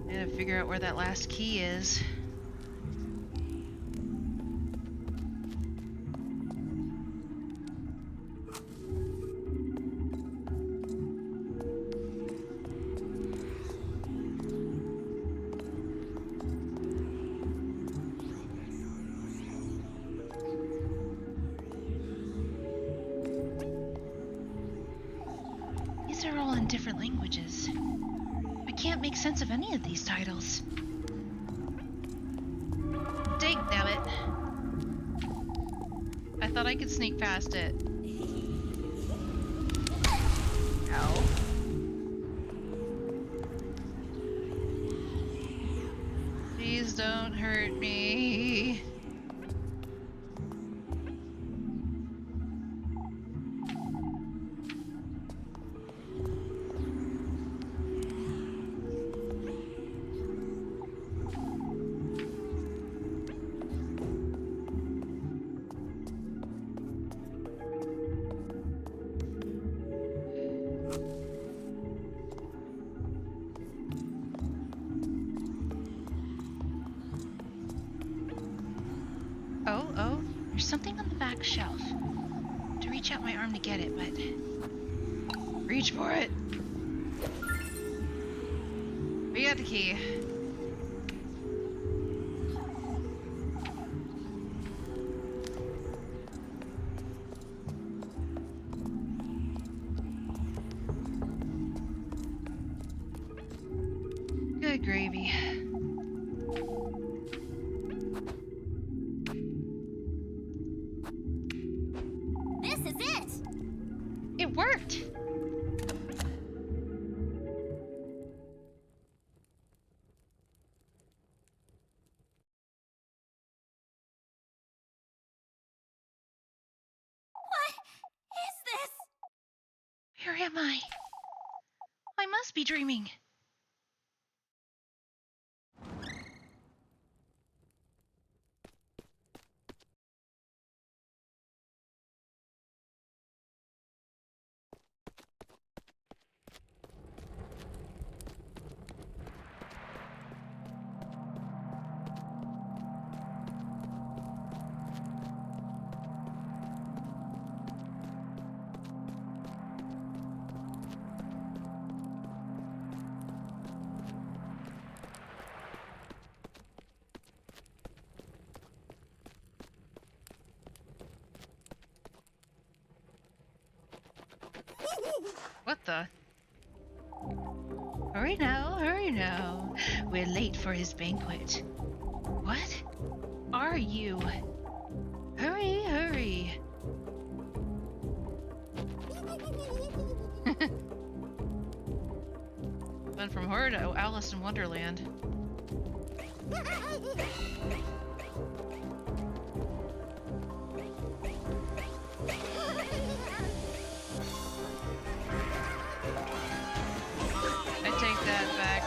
I gotta figure out where that last key is. These are all in different languages. I can't make sense of any of these titles. Dang, damn it. I thought I could sneak past it. Ow. Please don't hurt me. Oh, there's something on the back shelf. To reach out my arm to get it, but... Reach for it! We got the key. Good gravy. This is it! It worked! What is this? Where am I? I must be dreaming. What the? Hurry now. We're late for his banquet. What are you? Hurry. Went from horror to Alice in Wonderland. I take that back.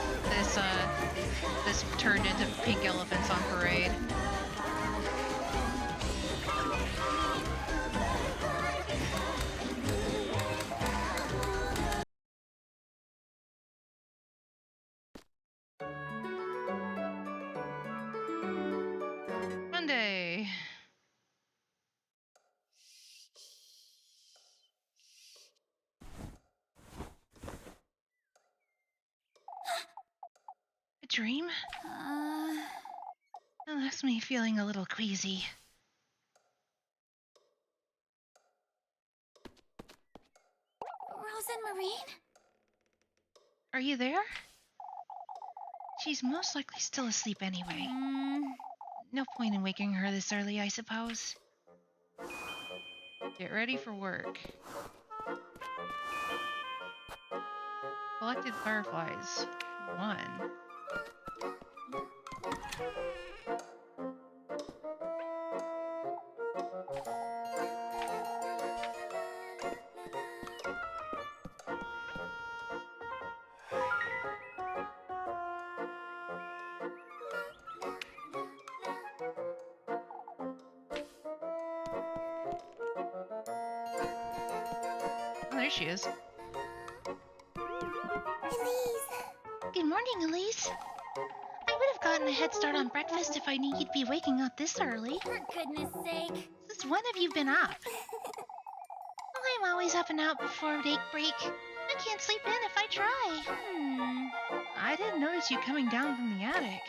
This turned into pink elephants on parade. Monday. A dream? That left me feeling a little queasy. Rose and Marine? Are you there? She's most likely still asleep anyway. No point in waking her this early, I suppose. Get ready for work. Collected fireflies. 1. she is. Elise. Good morning, Elise. I would have gotten a head start on breakfast if I knew you'd be waking up this early. For goodness sake. Since when have you been up? Well, I'm always up and out before break. I can't sleep in if I try. I didn't notice you coming down from the attic.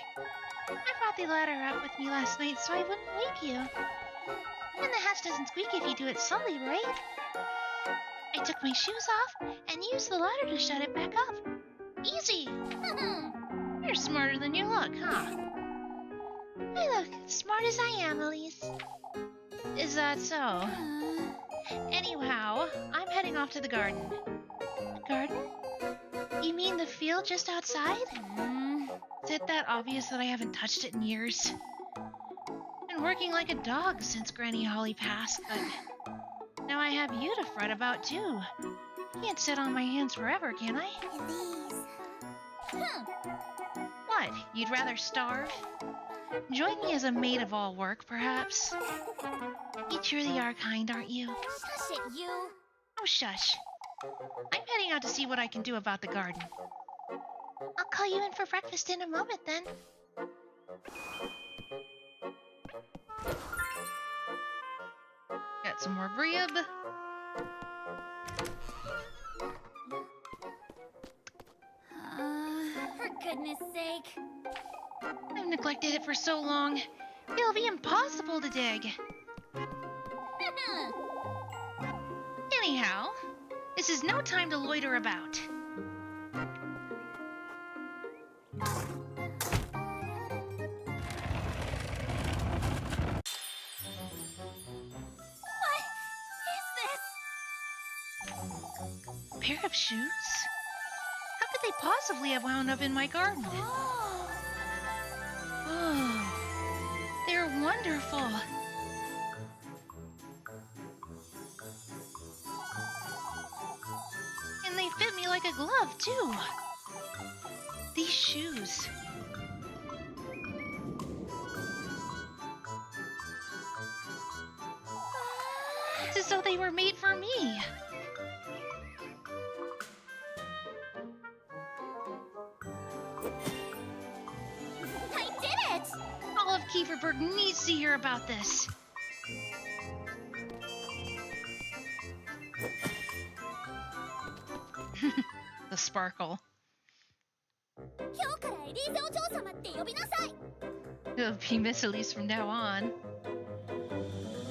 I brought the ladder up with me last night so I wouldn't wake you. And the hatch doesn't squeak if you do it slowly, right? I took my shoes off and used the ladder to shut it back up. Easy! You're smarter than you look, huh? I look as smart as I am, Elise. Is that so? Anyhow, I'm heading off to the garden. The garden? You mean the field just outside? Is it that obvious that I haven't touched it in years? Been working like a dog since Granny Holly passed, but now I have you to fret about too. Can't sit on my hands forever, can I? Elise. What? You'd rather starve? Join me as a maid of all work, perhaps? You truly are kind, aren't you? Shush it, you. Oh, shush. I'm heading out to see what I can do about the garden. I'll call you in for breakfast in a moment then. Got some more bread. For goodness sake. I've neglected it for so long. It'll be impossible to dig. Anyhow, this is no time to loiter about. What is this? A pair of shoes? How could they possibly have wound up in my garden? Oh, they're wonderful. And they fit me like a glove, too. These shoes. It's as though they were made for me. I did it! All of Kieferberg needs to hear about this. The sparkle. 今日からエリーゼお嬢様って呼びなさい。 It'll be Miss Elise from now on.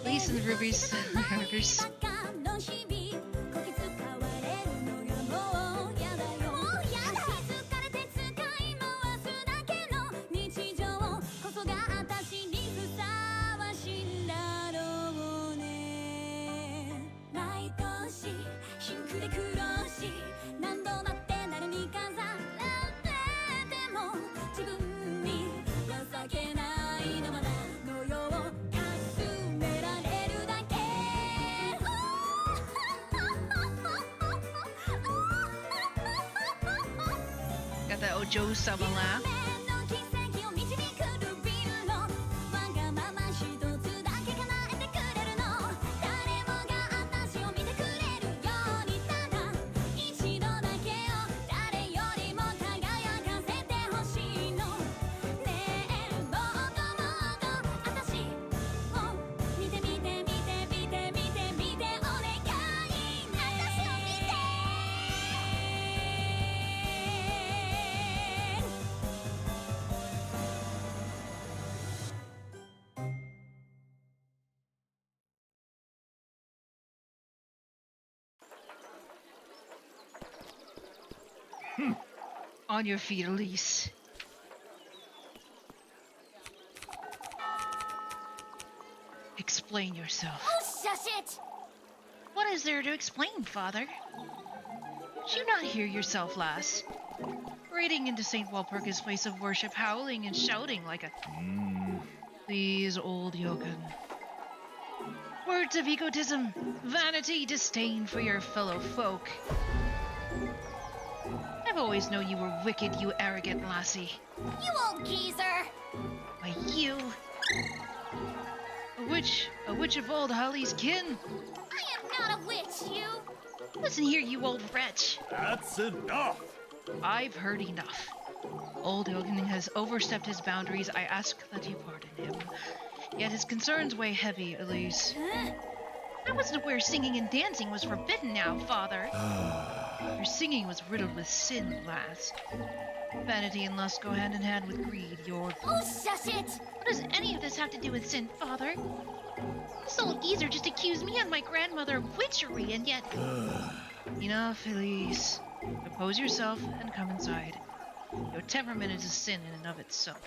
Elise and the Rubies. Rubies. バカの日々こき使われるのがもうやだよ。もうやだ。疲れて使い回すだけの日常こそが私にふさわしいんだろうね。毎年シンクで苦労し何度だって誰に飾られても自分に情けないのまだのようかすめられるだけ Got that Ojo Sama laugh. 夢の奇跡を導くルビルのわがまま一つだけ叶えてくれるの誰もが私を見てくれるようにただ一度だけを誰よりも輝かせてほしいのねえもっともっと私を見て見て見て見て見て見てお願いね私を見て On your feet, Elise. Explain yourself. Oh, shush it! What is there to explain, Father? Did you not hear yourself, lass? Raiding into St. Walpurgis' place of worship, howling and shouting like a... Please, old Jochen. Words of egotism, vanity, disdain for your fellow folk. I've always known you were wicked, you arrogant lassie. You old geezer! Why, you... A witch of old Holly's kin. I am not a witch, you! Listen here, you old wretch. That's enough. I've heard enough. Old Yogening has overstepped his boundaries. I ask that you pardon him. Yet his concerns weigh heavy, Elise. I wasn't aware singing and dancing was forbidden now, Father. Your singing was riddled with sin, lass. Vanity and lust go hand in hand with greed. Oh, shush it! What does any of this have to do with sin, Father? This old geezer just accused me and my grandmother of witchery, and yet... Enough, Elise. Compose yourself and come inside. Your temperament is a sin in and of itself.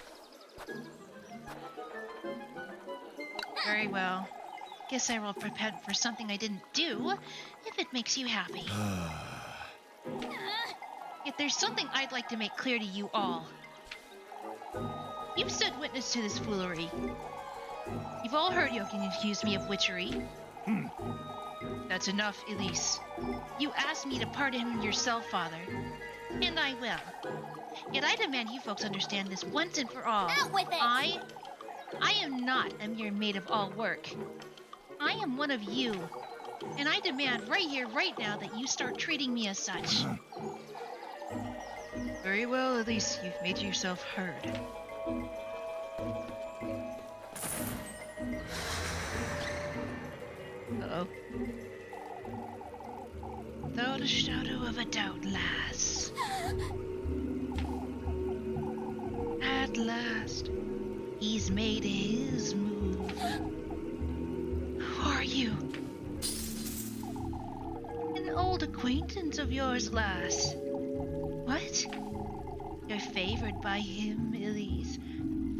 Very well. Guess I will prepare for something I didn't do, if it makes you happy. Yet there's something I'd like to make clear to you all. You've stood witness to this foolery. You've all heard Yokin accuse me of witchery. That's enough, Elise. You asked me to pardon him yourself, Father. And I will. Yet I demand you folks understand this once and for all. Out with it! I am not a mere maid of all work. I am one of you. And I demand right here, right now, that you start treating me as such. Very well, Elise. You've made yourself heard. Uh-oh. Without a shadow of a doubt, lass. At last, he's made his move. Who are you? An old acquaintance of yours, lass. What? You're favored by him, Elise.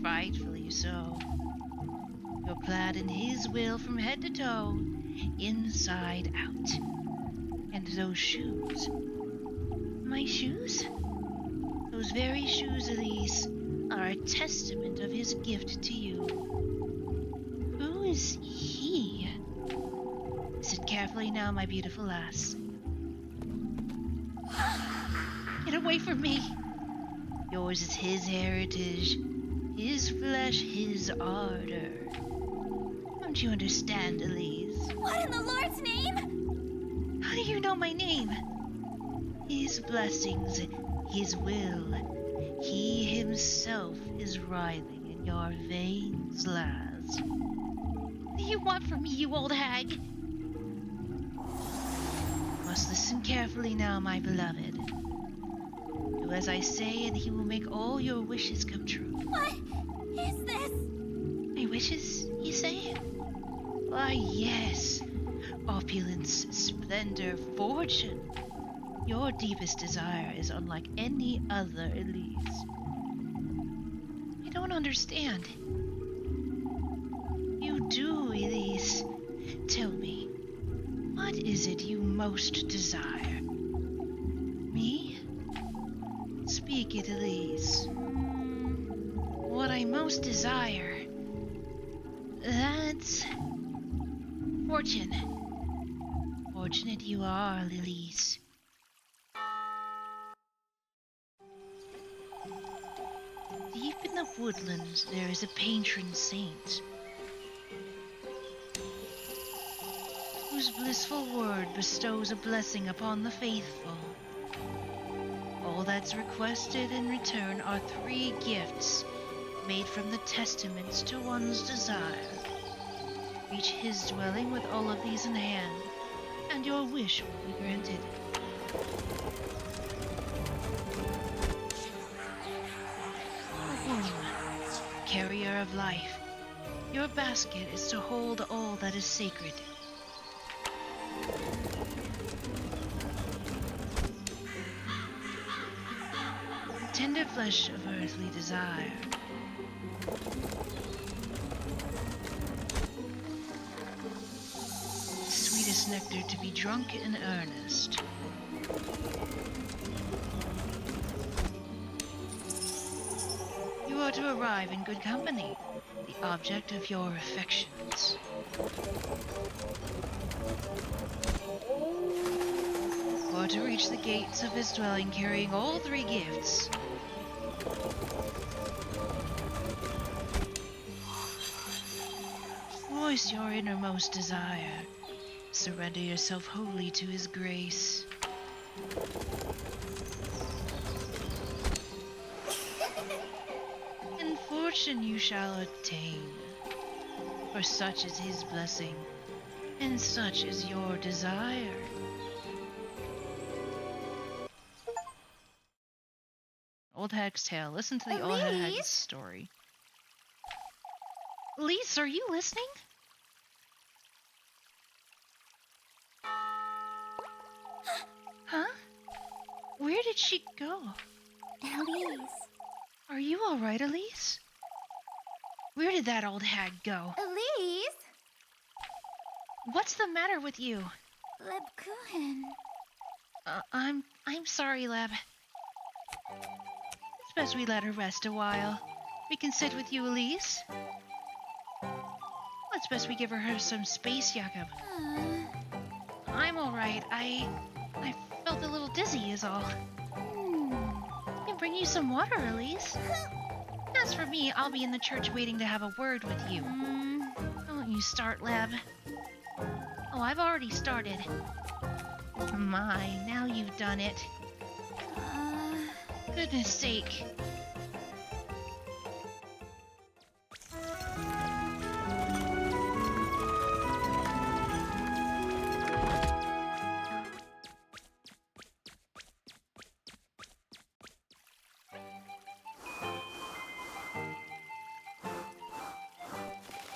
Frightfully so. You're clad in his will from head to toe, inside out. And those shoes. My shoes? Those very shoes, Elise, are a testament of his gift to you. Who is he? Sit carefully now, my beautiful lass. Get away from me! Yours is his heritage, his flesh, his ardor. Don't you understand, Elise? What in the Lord's name? How do you know my name? His blessings, his will. He himself is writhing in your veins, lass. What do you want from me, you old hag? Must listen carefully now, my beloved. Do as I say, and he will make all your wishes come true. What is this? My wishes, you say? Why, yes. Opulence, splendor, fortune. Your deepest desire is unlike any other, Elise. I don't understand. You do, Elise. Tell me, what is it you most desire? Me? Speak it, Elise. What I most desire... That's... fortune. Fortunate you are, Elise. Deep in the woodlands, there is a patron saint, whose blissful word bestows a blessing upon the faithful. All that's requested in return are 3 gifts made from the testaments to one's desire. Reach his dwelling with all of these in hand, and your wish will be granted. A womb, carrier of life. Your basket is to hold all that is sacred. Tender flesh of earthly desire. Sweetest nectar to be drunk in earnest. You are to arrive in good company, the object of your affections. Or to reach the gates of his dwelling carrying all 3 gifts. Voice your innermost desire, Surrender yourself wholly to his grace. And fortune you shall attain, for such is his blessing, and such is your desire. Old Hag's Tale. Listen to the Old Hag's Elise? story. Elise, are you listening? Huh? Where did she go? Elise. Are you alright, Elise? Where did that old hag go? Elise? What's the matter with you? Lebkuchen. I'm sorry, Leb. It's best we let her rest a while. We can sit with you, Elise. It's best we give her some space, Jakob. I'm alright. I felt a little dizzy is all. I can bring you some water, Elise. As for me, I'll be in the church waiting to have a word with you. Don't you start, Leb. Oh, I've already started. My, now you've done it. Goodness sake.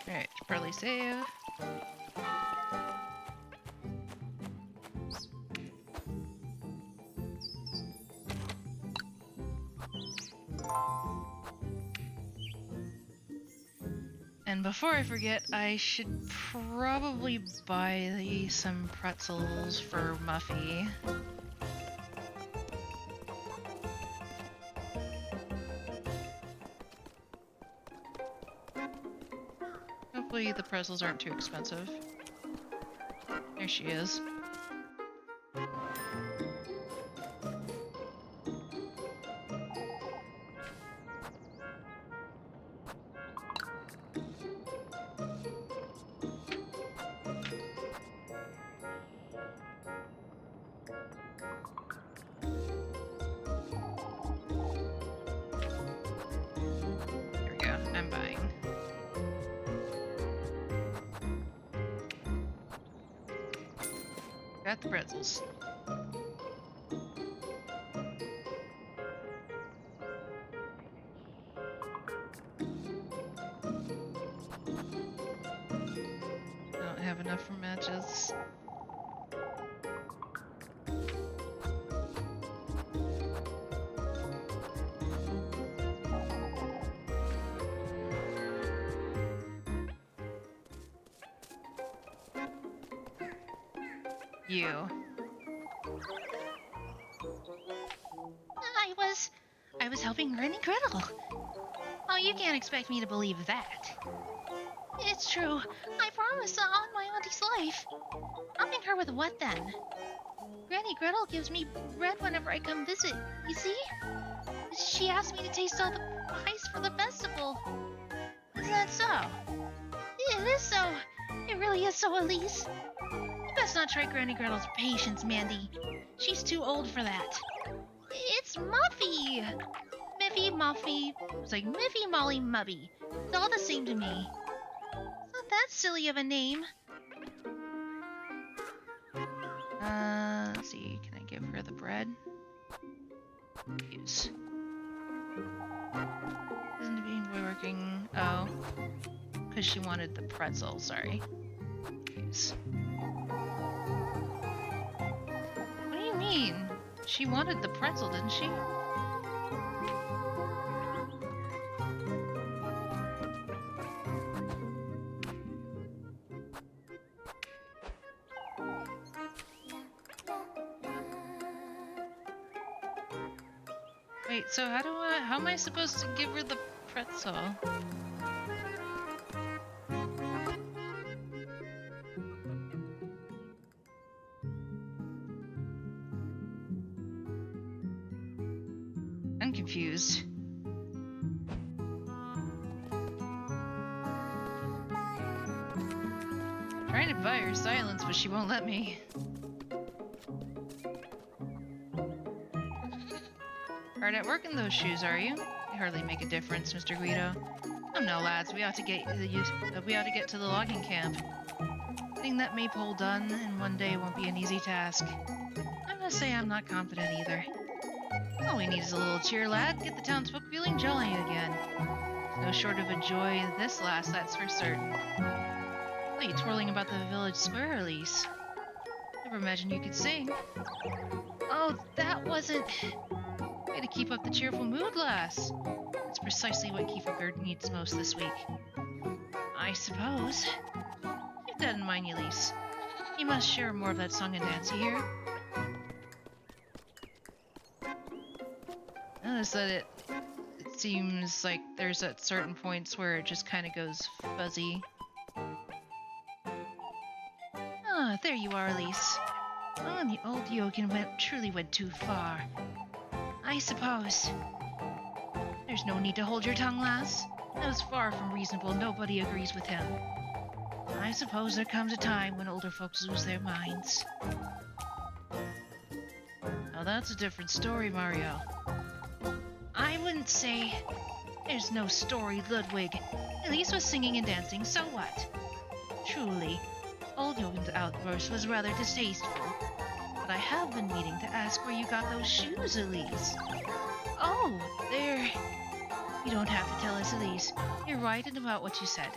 Alright, should probably save. And before I forget, I should probably buy some pretzels for Muffy. Hopefully the pretzels aren't too expensive. There she is. There we go, I'm buying. Got the pretzels. Don't have enough for matches. You. I was helping Granny Gretel. Oh, you can't expect me to believe that. It's true. I promise on my auntie's life. Helping her with what then? Granny Gretel gives me bread whenever I come visit, you see? She asked me to taste all the pies for the festival. Is that so? It is so. It really is so, Elise. You best not try Granny Gretel's patience, Mandy. She's too old for that. It's Muffy! Miffy, Muffy. It's like Miffy, Molly, Mubby. It's all the same to me. It's not that silly of a name. Let's see. Can I give her the bread? Use. Isn't it being working? Oh. Because she wanted the pretzel, sorry. Use. What do you mean? She wanted the pretzel, didn't she? Wait, so how am I supposed to give her the pretzel? I'm confused. Trying to buy her silence, but she won't let me. Hard at work in those shoes, are you? They hardly make a difference, Mr. Guido. Oh no, lads, we ought to get to the logging camp. Getting that maypole done in one day won't be an easy task. I must say I'm not confident either. All we need is a little cheer, lad. Get the townsfolk feeling jolly again. There's no short of a joy in this last, that's for certain. What are you twirling about the village square, Elise? Never imagined you could sing. Oh, that wasn't... Way to keep up the cheerful mood, lass. That's precisely what Kiefergard needs most this week. I suppose. Keep that in mind, Elise. You must share more of that song and dance, you hear? Notice that it seems like there's at certain points where it just kind of goes fuzzy. Ah, there you are, Elise. Oh, the old Yogan truly went too far. I suppose. There's no need to hold your tongue, lass. That was far from reasonable. Nobody agrees with him. I suppose there comes a time when older folks lose their minds. Now that's a different story, Mario. I wouldn't say... There's no story, Ludwig. Elise was singing and dancing, so what? Truly, old Yogan's outburst was rather distasteful. But I have been meaning to ask where you got those shoes, Elise. Oh, they're... You don't have to tell us, Elise. You're right about what you said.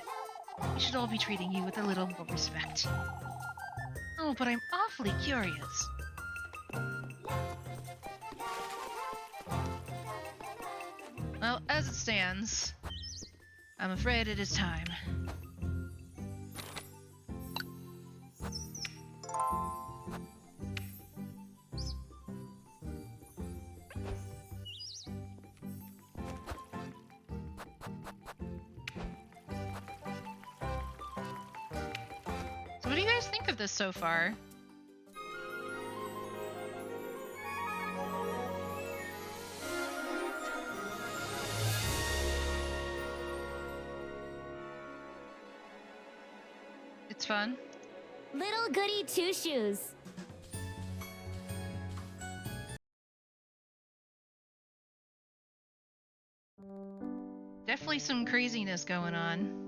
We should all be treating you with a little more respect. Oh, but I'm awfully curious. Well, as it stands, I'm afraid it is time. So what do you guys think of this so far? It's fun. Little Goody Two Shoes. Definitely some craziness going on.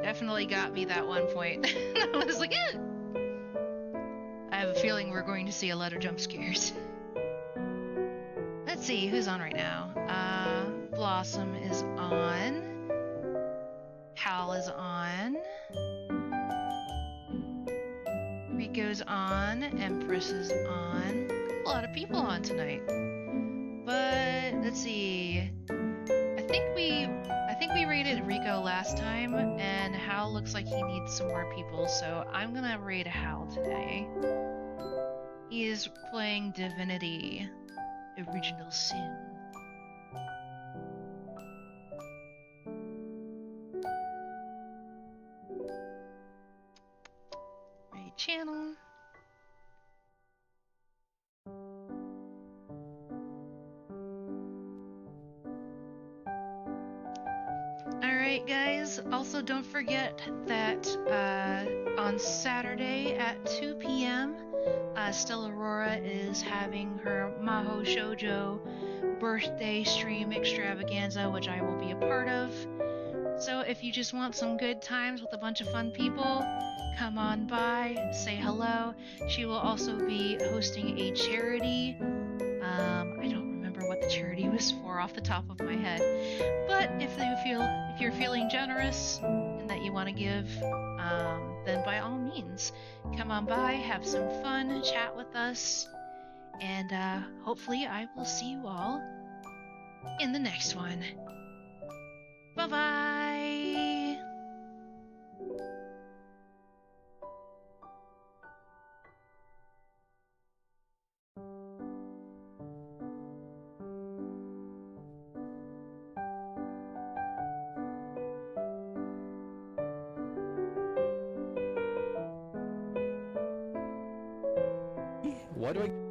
Definitely got me that one point. I was like, eh! I have a feeling we're going to see a lot of jump scares. Let's see, who's on right now? Blossom is on. Hal is on. Rico's on. Empress is on. A lot of people on tonight. But let's see. I think we rated Rico last time, and Hal looks like he needs some more people, so I'm gonna raid Hal today. He is playing Divinity Original Sin. Raid channel. Alright guys, also don't forget that on Saturday at 2 p.m. Stella Aurora is having her Maho Shoujo birthday stream extravaganza, which I will be a part of. So if you just want some good times with a bunch of fun people, come on by, say hello. She will also be hosting a charity. I don't remember what the charity was for off the top of my head. But if you're feeling generous and that you want to give, then by all means, come on by, have some fun, chat with us, and hopefully I will see you all in the next one. Bye-bye! Why do I